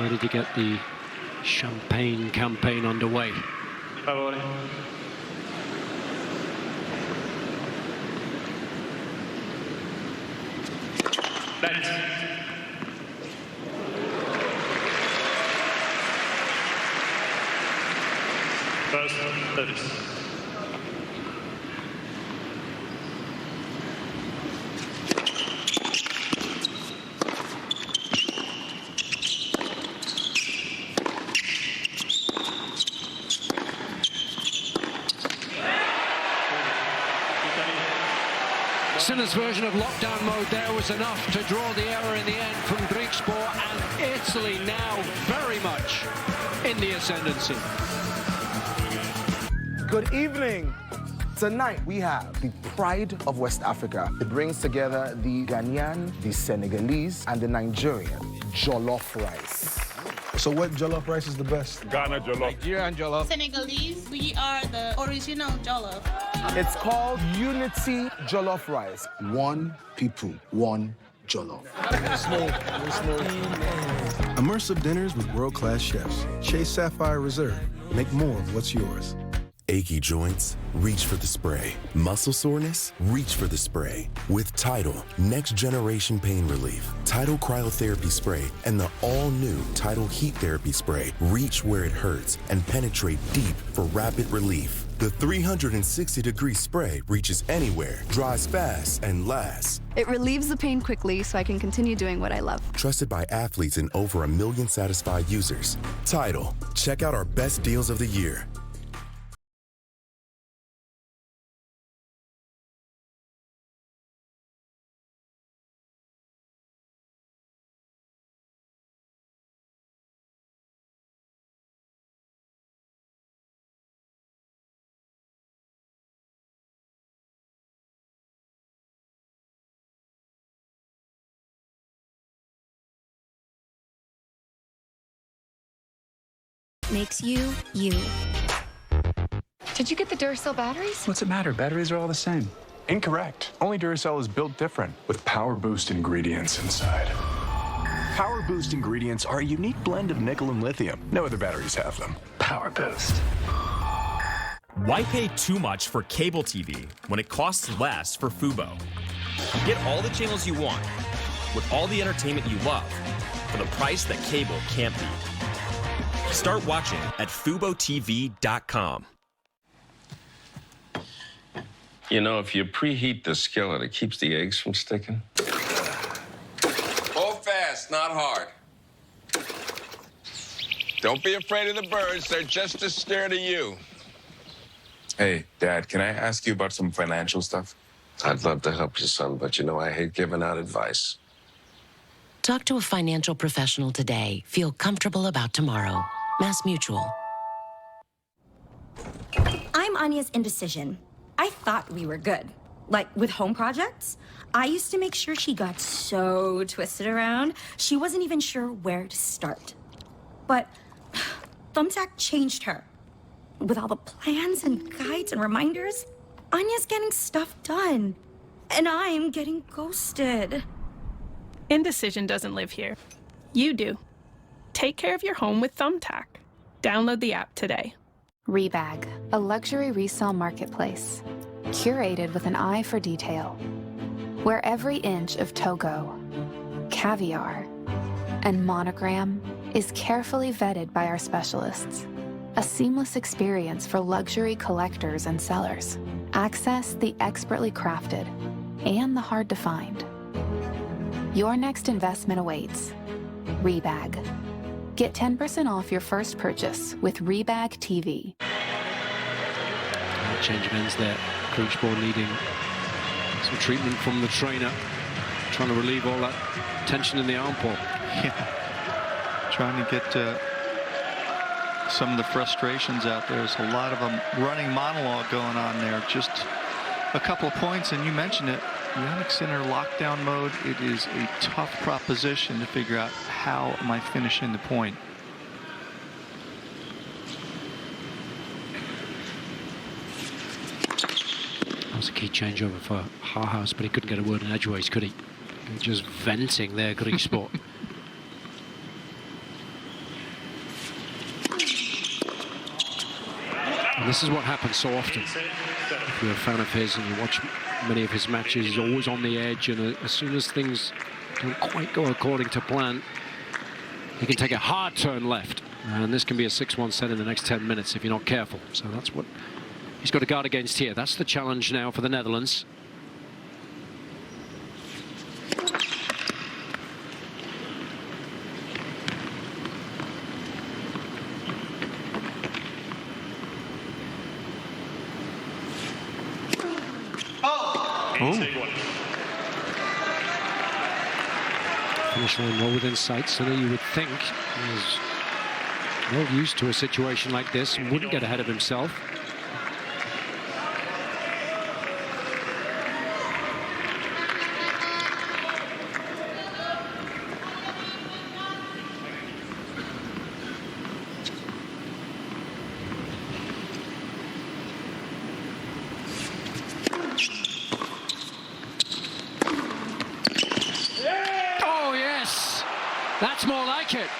Ready to get the champagne campaign underway. Net. First service. Sinner's version of lockdown mode there was enough to draw the error in the end from Griekspoor, and Italy now very much in the ascendancy. Good evening. Tonight we have the pride of West Africa. It brings together the Ghanaian, the Senegalese, and the Nigerian jollof rice. So what jollof rice is the best? Ghana jollof. Nigerian jollof. Senegalese, we are the original jollof. It's called Unity Jollof Rice. One people, one jollof. Smooth. Immersive dinners with world-class chefs. Chase Sapphire Reserve. Make more of what's yours. Achy joints? Reach for the spray. Muscle soreness? Reach for the spray. With Tidal, next generation pain relief, Tidal Cryotherapy Spray, and the all-new Tidal Heat Therapy Spray reach where it hurts and penetrate deep for rapid relief. The 360-degree spray reaches anywhere, dries fast, and lasts. It relieves the pain quickly so I can continue doing what I love. Trusted by athletes and over 1 million satisfied users. Tidal. Check out our best deals of the year. Makes you, you. Did you get the Duracell batteries? What's it matter? Batteries are all the same. Incorrect. Only Duracell is built different with Power Boost ingredients inside. Power Boost ingredients are a unique blend of nickel and lithium. No other batteries have them. Power Boost. Why pay too much for cable TV when it costs less for Fubo? Get all the channels you want with all the entertainment you love for the price that cable can't beat. Start watching at FuboTV.com. You know, if you preheat the skillet, it keeps the eggs from sticking. Hold fast, not hard. Don't be afraid of the birds. They're just as scared of you. Hey, Dad, can I ask you about some financial stuff? I'd love to help you, son, but you know I hate giving out advice. Talk to a financial professional today. Feel comfortable about tomorrow. Mass Mutual. I'm Anya's indecision. I thought we were good. Like, with home projects, I used to make sure she got so twisted around, she wasn't even sure where to start. But Thumbtack changed her. With all the plans and guides and reminders, Anya's getting stuff done. And I'm getting ghosted. Indecision doesn't live here. You do. Take care of your home with Thumbtack. Download the app today. Rebag, a luxury resale marketplace, curated with an eye for detail, where every inch of Togo, caviar, and monogram is carefully vetted by our specialists. A seamless experience for luxury collectors and sellers. Access the expertly crafted and the hard to find. Your next investment awaits. Rebag. Get 10% off your first purchase with Rebag TV. Change of ends there. Griekspoor needing some treatment from the trainer, trying to relieve all that tension in the arm pull. Yeah, trying to get some of the frustrations out there. There's a lot of them running monologue going on there. Just a couple of points, and you mentioned it. Jannik Sinner lockdown mode. It is a tough proposition to figure out how am I finishing the point. That was a key changeover for Harhaus, but he couldn't get a word in edgeways, could he? Just venting there, Griekspoor. And this is what happens so often. If you're a fan of his and you watch many of his matches, he's always on the edge, and as soon as things don't quite go according to plan, he can take a hard turn left. And this can be a 6-1 set in the next 10 minutes if you're not careful. So that's what he's got to guard against here. That's the challenge now for the Netherlands. Finish line well within sight, so you would think he's well used to a situation like this and wouldn't get ahead of himself. That's more like it.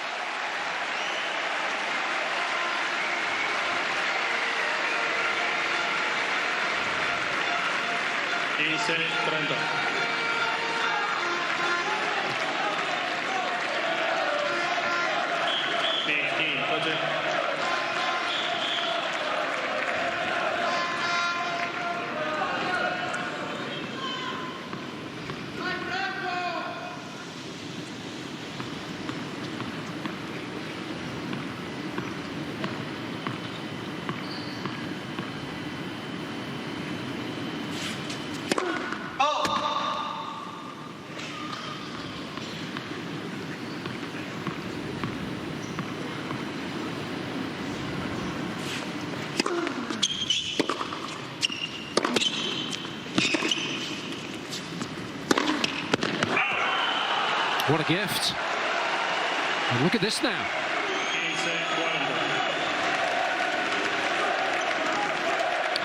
What a gift. And look at this now.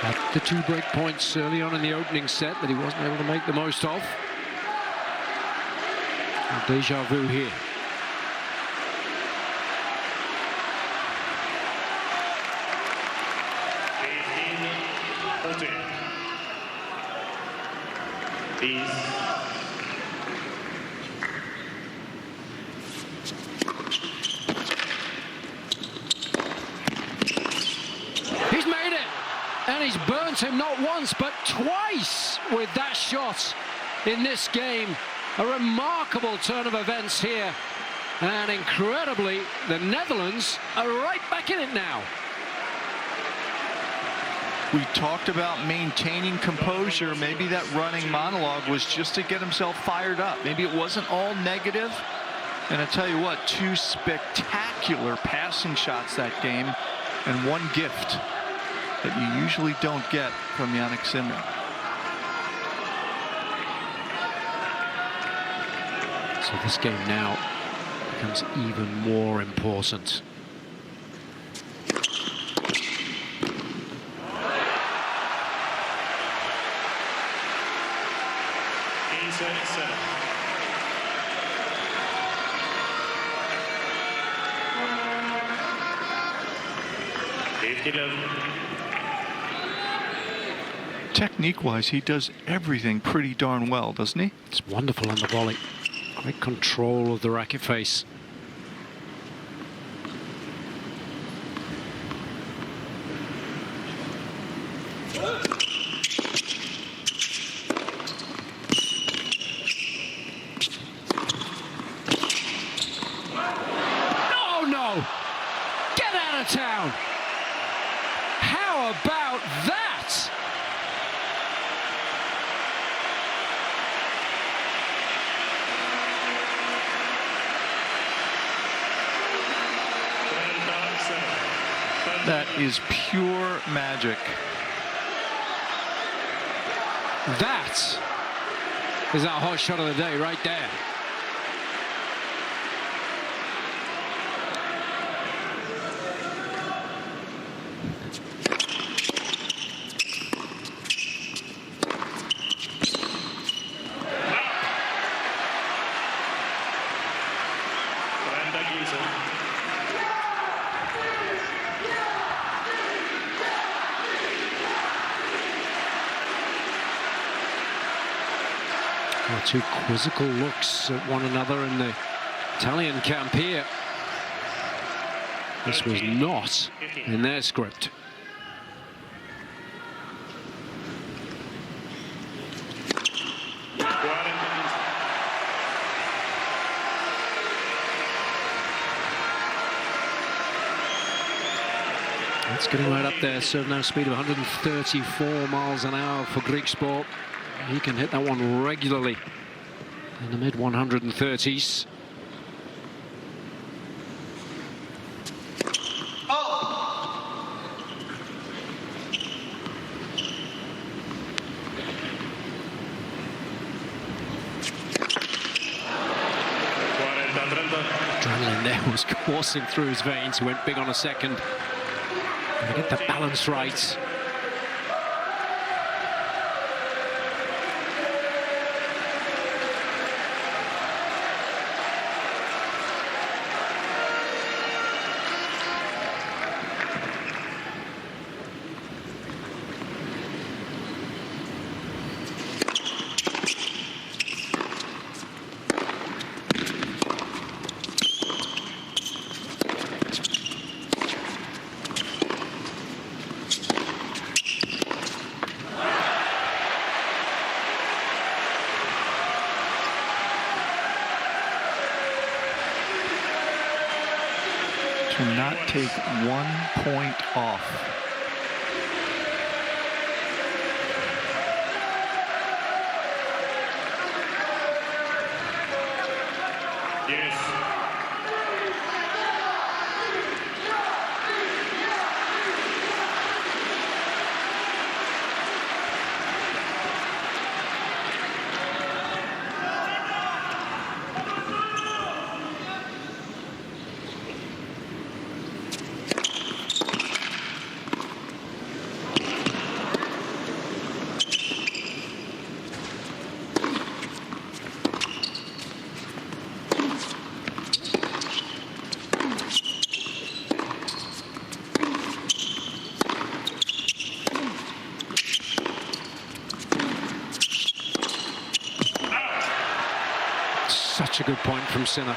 Had the 2 break points early on in the opening set that he wasn't able to make the most of. And deja vu here. He's made it, and he's burnt him not once but twice with that shot in this game. A remarkable turn of events here, and incredibly the Netherlands are right back in it now. We talked about maintaining composure. Maybe that running monologue was just to get himself fired up. Maybe it wasn't all negative. And I tell you what, 2 spectacular passing shots that game, and 1 gift that you usually don't get from Jannik Sinner. So this game now becomes even more important. Technique-wise, he does everything pretty darn well, doesn't he? It's wonderful on the volley. Great control of the racket face. Oh no! Get out of town! How about that? That is pure magic. That is our hot shot of the day right there. Two quizzical looks at one another in the Italian camp here. This was not in their script. It's getting right up there. Serve now speed of 134 miles an hour for Griekspoor. He can hit that one regularly in the mid 130s. Adrenaline there was coursing through his veins. He went big on a second. Gotta get the balance right. Cannot take 1 point off. Such a good point from Sinner.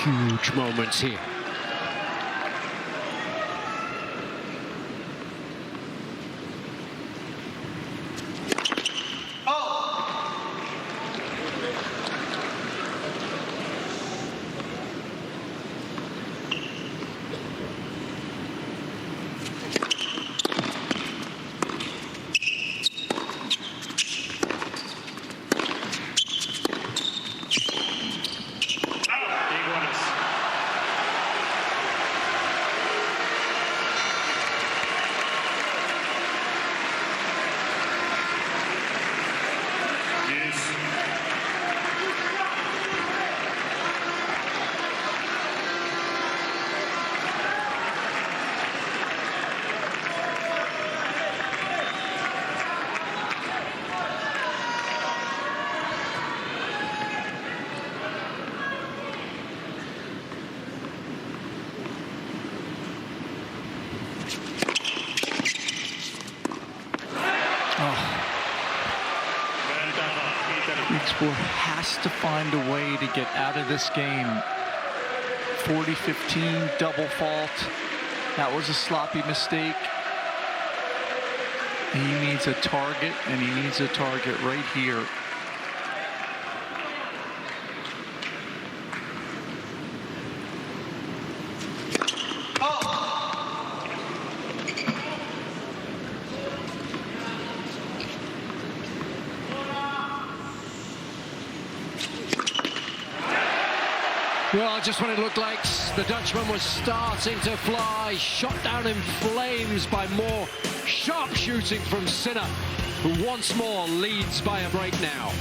Huge moments here. Griekspoor has to find a way to get out of this game. 40-15 double fault. That was a sloppy mistake. He needs a target, and he needs a target right here. Well, just when it looked like the Dutchman was starting to fly, shot down in flames by Moore. Sharp shooting from Sinner, who once more leads by a break now.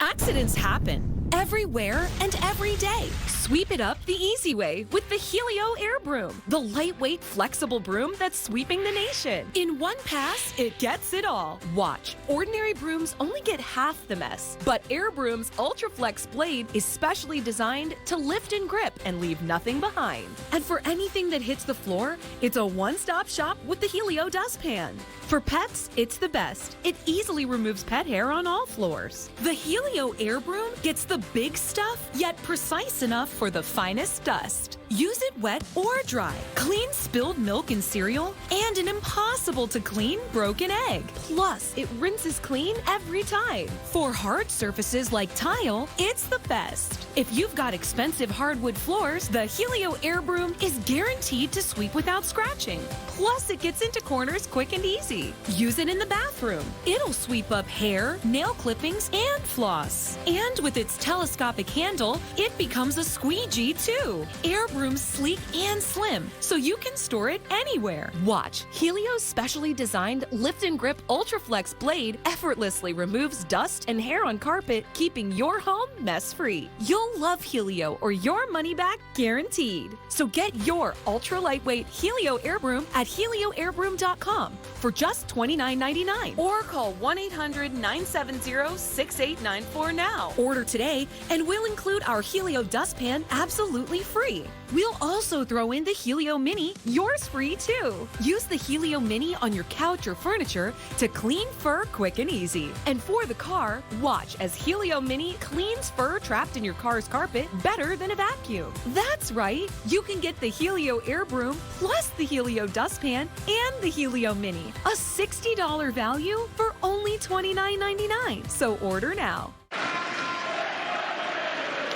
Accidents happen everywhere and every day. Sweep it up the easy way with the Helio Air Broom, the lightweight, flexible broom that's sweeping the nation. In one pass, it gets it all. Watch. Ordinary brooms only get half the mess, but Air Broom's UltraFlex blade is specially designed to lift and grip and leave nothing behind. And for anything that hits the floor, it's a one-stop shop with the Helio dustpan. For pets, it's the best. It easily removes pet hair on all floors. The Helio Air Broom gets the big stuff, yet precise enough for the finest dust. Use it wet or dry. Clean spilled milk and cereal, and an impossible-to-clean broken egg. Plus, it rinses clean every time. For hard surfaces like tile, it's the best. If you've got expensive hardwood floors, the Helio Air Broom is guaranteed to sweep without scratching. Plus, it gets into corners quick and easy. Use it in the bathroom. It'll sweep up hair, nail clippings, and floss. And with its telescopic handle, it becomes a squeegee too. Air Broom's sleek and slim, so you can store it anywhere. Watch. Helio's specially designed lift and grip UltraFlex blade effortlessly removes dust and hair on carpet, keeping your home mess-free. You'll love Helio or your money back guaranteed. So get your ultra lightweight Helio Air Broom at helioairbroom.com for just $29.99 or call 1-800-970-6894 now. Order today and we'll include our Helio dustpan absolutely free. We'll also throw in the Helio Mini, yours free too. Use the Helio Mini on your couch or furniture to clean fur quick and easy. And for the car, watch as Helio Mini cleans fur trapped in your car's carpet better than a vacuum. That's right, you can get the Helio Air Broom plus the Helio dustpan and the Helio Mini, a $60 value for only $29.99. So order now.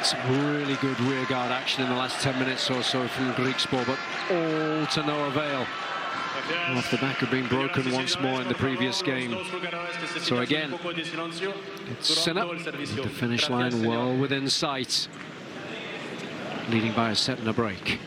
Some really good rearguard action in the last 10 minutes or so from Griekspoor, but all to no avail. Off the back of being broken once more in the previous game. So again, it's Sinner at the finish line well within sight, leading by a set and a break.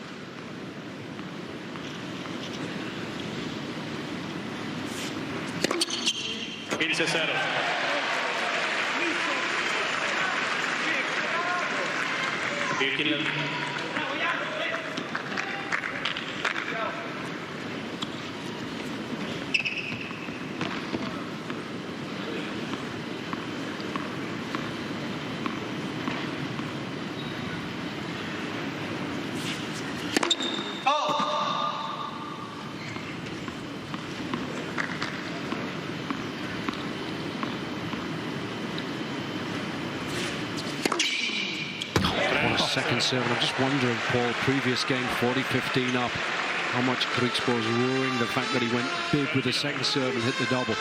Second serve, and I'm just wondering, Paul, previous game 40-15 up, how much Griekspoor's ruining the fact that he went big with the second serve and hit the double.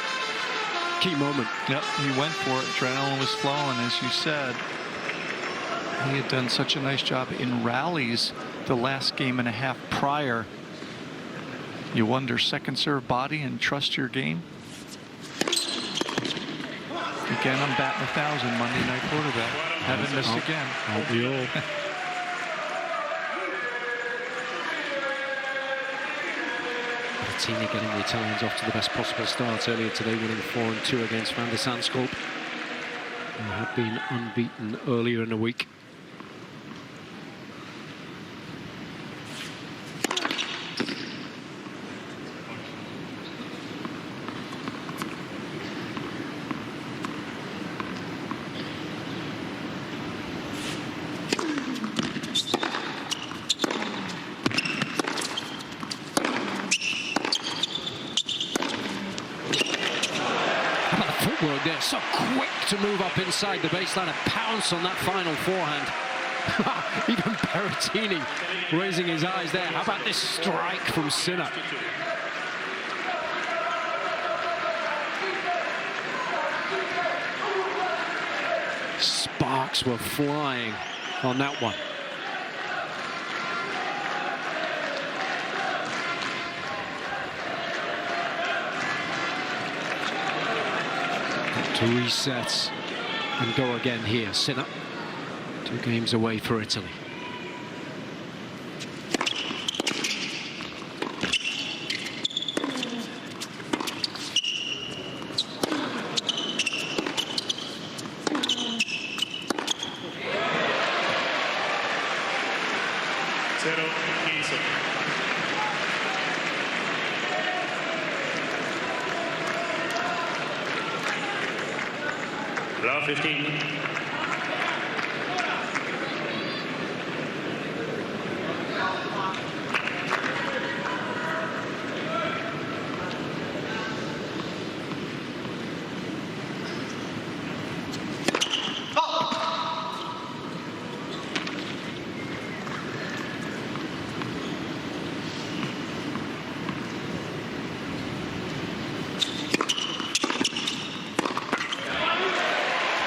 Key moment. Yep, he went for it. Adrenaline was flowing, as you said. He had done such a nice job in rallies the last game and a half prior. You wonder, second serve body and trust your game. Again, I'm batting 1,000 Monday night quarterback. Haven't missed again. Aren't we all? Martini getting the Italians off to the best possible start earlier today, winning 4-2 against Van der Zandschulp, who had been unbeaten earlier in the week. They're so quick to move up inside the baseline and pounce on that final forehand. Even Berrettini raising his eyes there. How about this strike from Sinner? Sparks were flying on that one. To reset and go again here. Sinner, 2 games away for Italy. Love 15.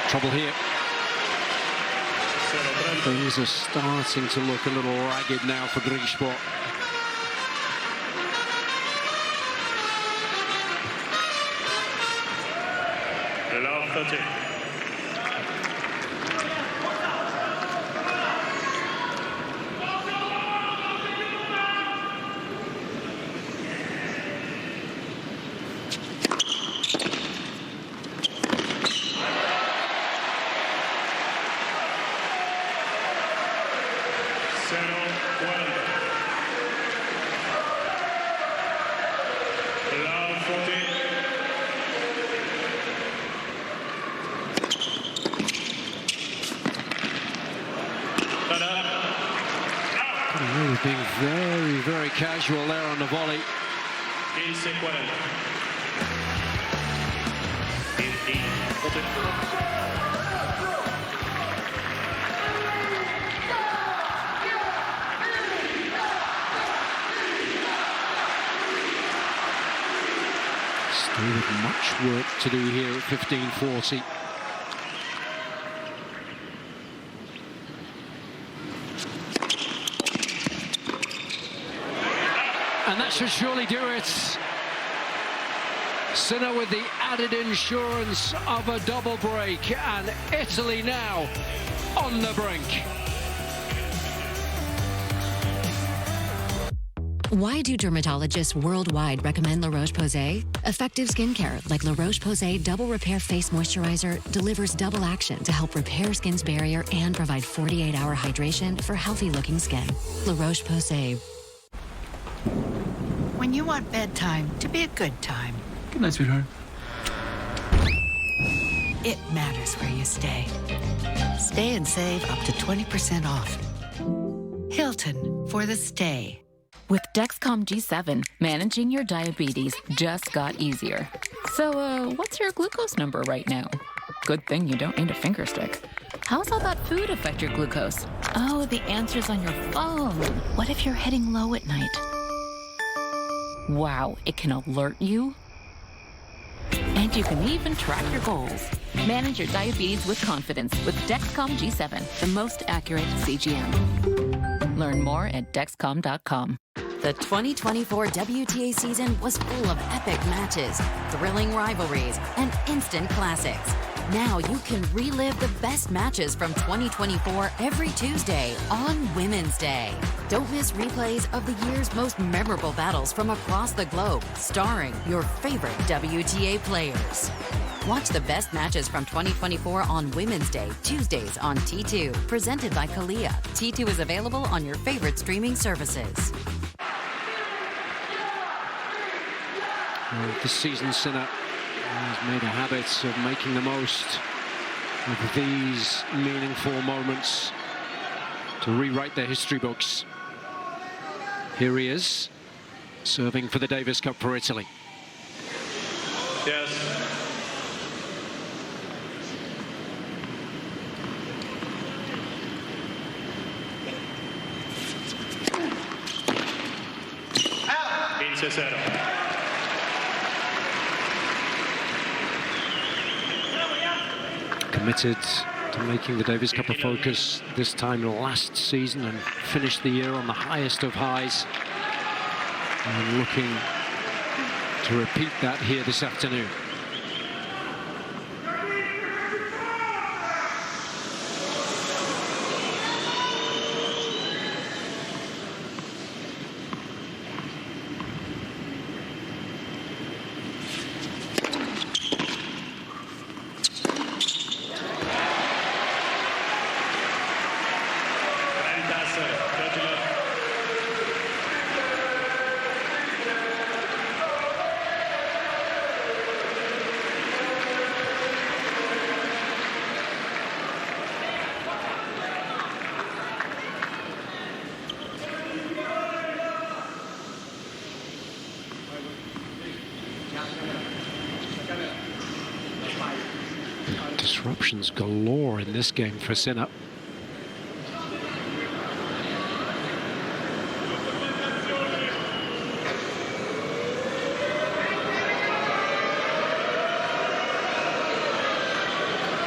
Trouble here. Things are starting to look a little ragged now for Griekspoor. Love 30. Being very, very casual there on the volley. Still with much work to do here at 15:40. And that should surely do it. Sinner with the added insurance of a double break, and Italy now on the brink. Why do dermatologists worldwide recommend La Roche-Posay? Effective skincare like La Roche-Posay Double Repair Face Moisturizer delivers double action to help repair skin's barrier and provide 48-hour hydration for healthy-looking skin. La Roche-Posay. When you want bedtime to be a good time. Good night, sweetheart. It matters where you stay. Stay and save up to 20% off. Hilton for the stay. With Dexcom G7, managing your diabetes just got easier. So, what's your glucose number right now? Good thing you don't need a finger stick. How's all that food affect your glucose? Oh, the answer's on your phone. What if you're hitting low at night? Wow, it can alert you. And you can even track your goals. Manage your diabetes with confidence with Dexcom G7, the most accurate CGM. Learn more at Dexcom.com. The 2024 WTA season was full of epic matches, thrilling rivalries, and instant classics. Now you can relive the best matches from 2024 every Tuesday on Women's Day. Don't miss replays of the year's most memorable battles from across the globe, starring your favorite WTA players. Watch the best matches from 2024 on Women's Day, Tuesdays on T2, presented by Kalia. T2 is available on your favorite streaming services. Well, this season, Sinner has made a habit of making the most of these meaningful moments to rewrite their history books. Here he is, serving for the Davis Cup for Italy. Yes. Committed to making the Davis Cup a focus this time last season and finished the year on the highest of highs. And looking to repeat that here this afternoon. Disruptions galore in this game for Sinner.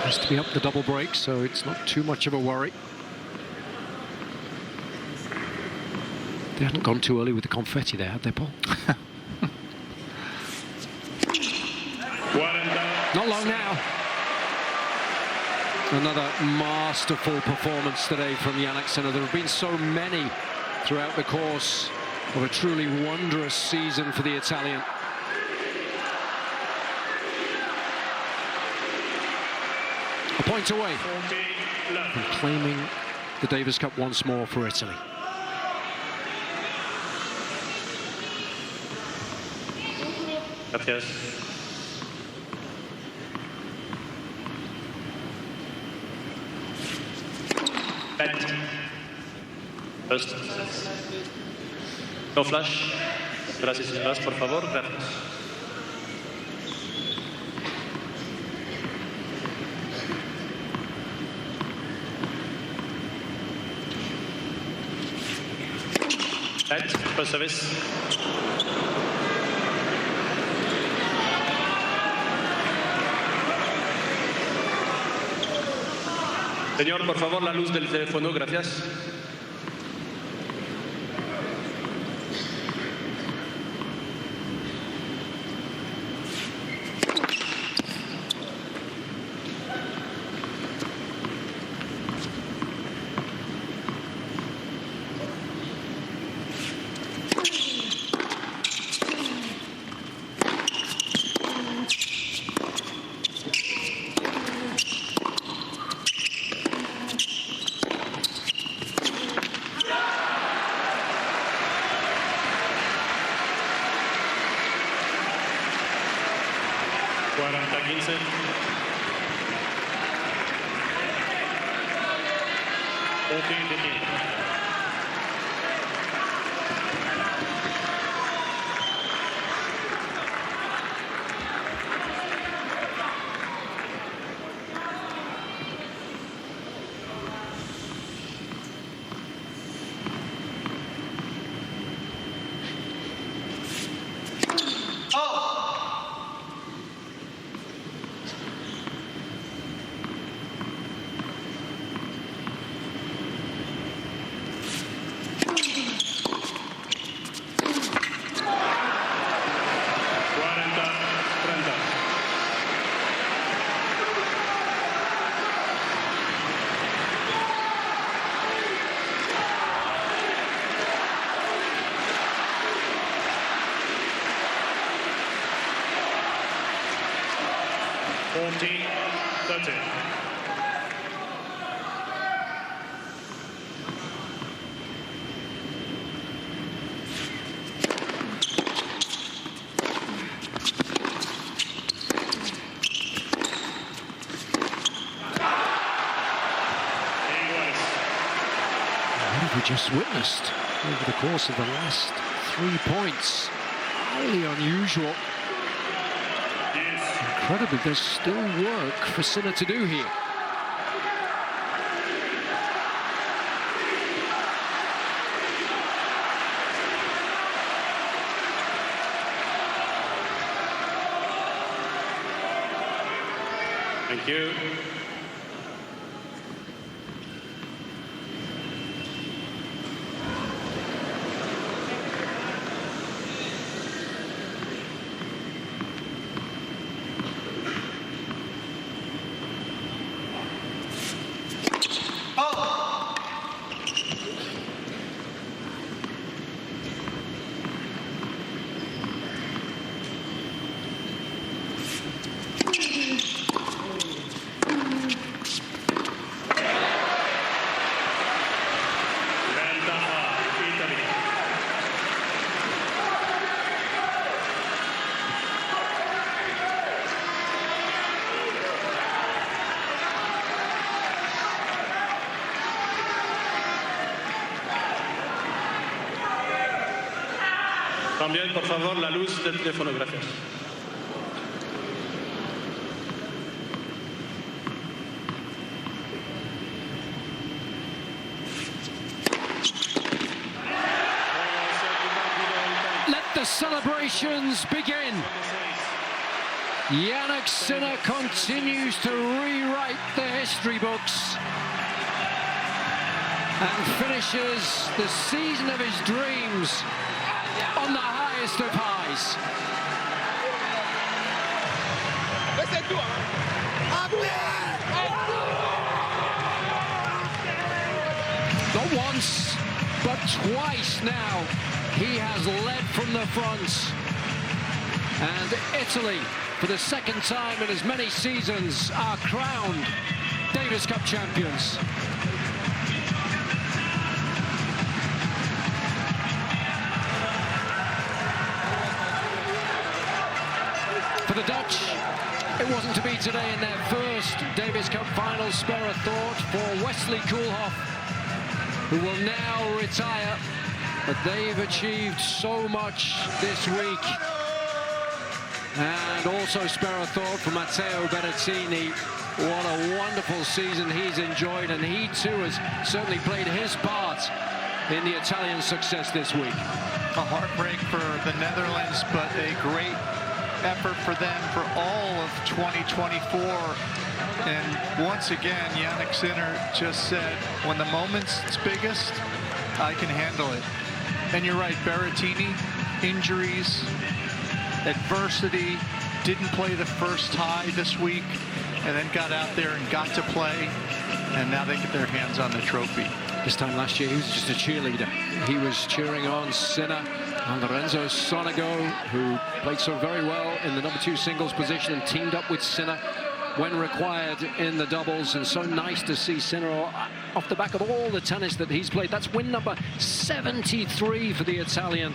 Has to be up the double break, so it's not too much of a worry. They hadn't gone too early with the confetti there, had they, Paul? Not long now. Another masterful performance today from Jannik Sinner. There have been so many throughout the course of a truly wondrous season for the Italian. A point away from claiming the Davis Cup once more for Italy. Gracias. First. No flash. Gracias, señoras, por favor. Gracias. Right, first service. Señor, por favor, la luz del teléfono, gracias. Just witnessed over the course of the last 3 points. Highly unusual. Incredibly, there's still work for Sinner to do here. Thank you. También, por favor, la luz del teléfono, gracias. the celebrations begin. Jannik Sinner continues to rewrite the history books and finishes the season of his dreams on the highest of highs. Not once, but twice now, he has led from the front. And Italy, for the second time in as many seasons, are crowned Davis Cup champions. For the Dutch, it wasn't to be today in their first Davis Cup final. Spare a thought for Wesley Koolhof, who will now retire. But they've achieved so much this week. And also spare a thought for Matteo Berrettini. What a wonderful season he's enjoyed, and he too has certainly played his part in the Italian success this week. A heartbreak for the Netherlands, but a great effort for them for all of 2024. And once again, Jannik Sinner just said, when the moment's biggest, I can handle it. And you're right, Berrettini, injuries, adversity, didn't play the first tie this week, and then got out there and got to play, and now they get their hands on the trophy. This time last year, he was just a cheerleader. He was cheering on Sinner and Lorenzo Sonego, who played so very well in the #2 singles position and teamed up with Sinner when required in the doubles. And so nice to see Sinner off the back of all the tennis that he's played. That's win number 73 for the Italian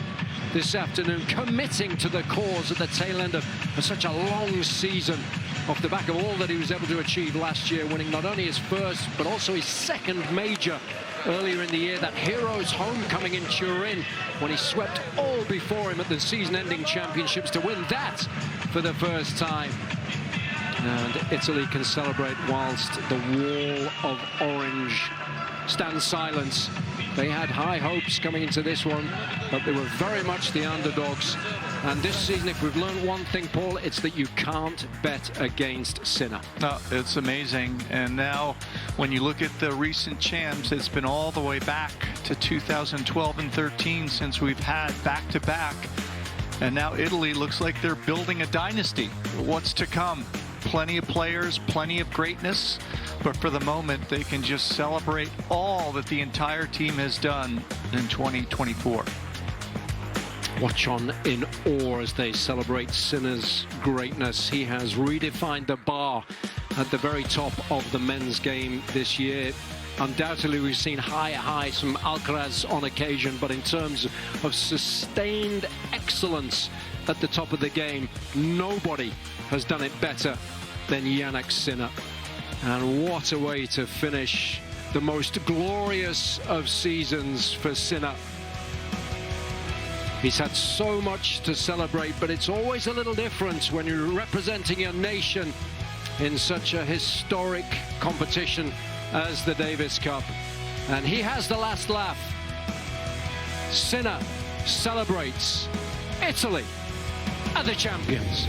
this afternoon, committing to the cause at the tail end of such a long season, off the back of all that he was able to achieve last year, winning not only his first but also his second major earlier in the year, that hero's homecoming in Turin, when he swept all before him at the season-ending championships to win that for the first time. And Italy can celebrate whilst the wall of orange stands silent. They had high hopes coming into this one, but they were very much the underdogs. And this season, if we've learned one thing, Paul, it's that you can't bet against Sinner. No, it's amazing. And now, when you look at the recent champs, it's been all the way back to 2012 and 13 since we've had back-to-back. And now Italy looks like they're building a dynasty. What's to come? Plenty of players, plenty of greatness, but for the moment they can just celebrate all that the entire team has done in 2024. Watch on in awe as they celebrate Sinner's greatness. He has redefined the bar at the very top of the men's game this year. Undoubtedly, we've seen higher highs from Alcaraz on occasion, but in terms of sustained excellence at the top of the game, nobody has done it better than Jannik Sinner. And what a way to finish the most glorious of seasons for Sinner. He's had so much to celebrate, but it's always a little different when you're representing your nation in such a historic competition as the Davis Cup. And he has the last laugh. Sinner celebrates. Italy are the champions.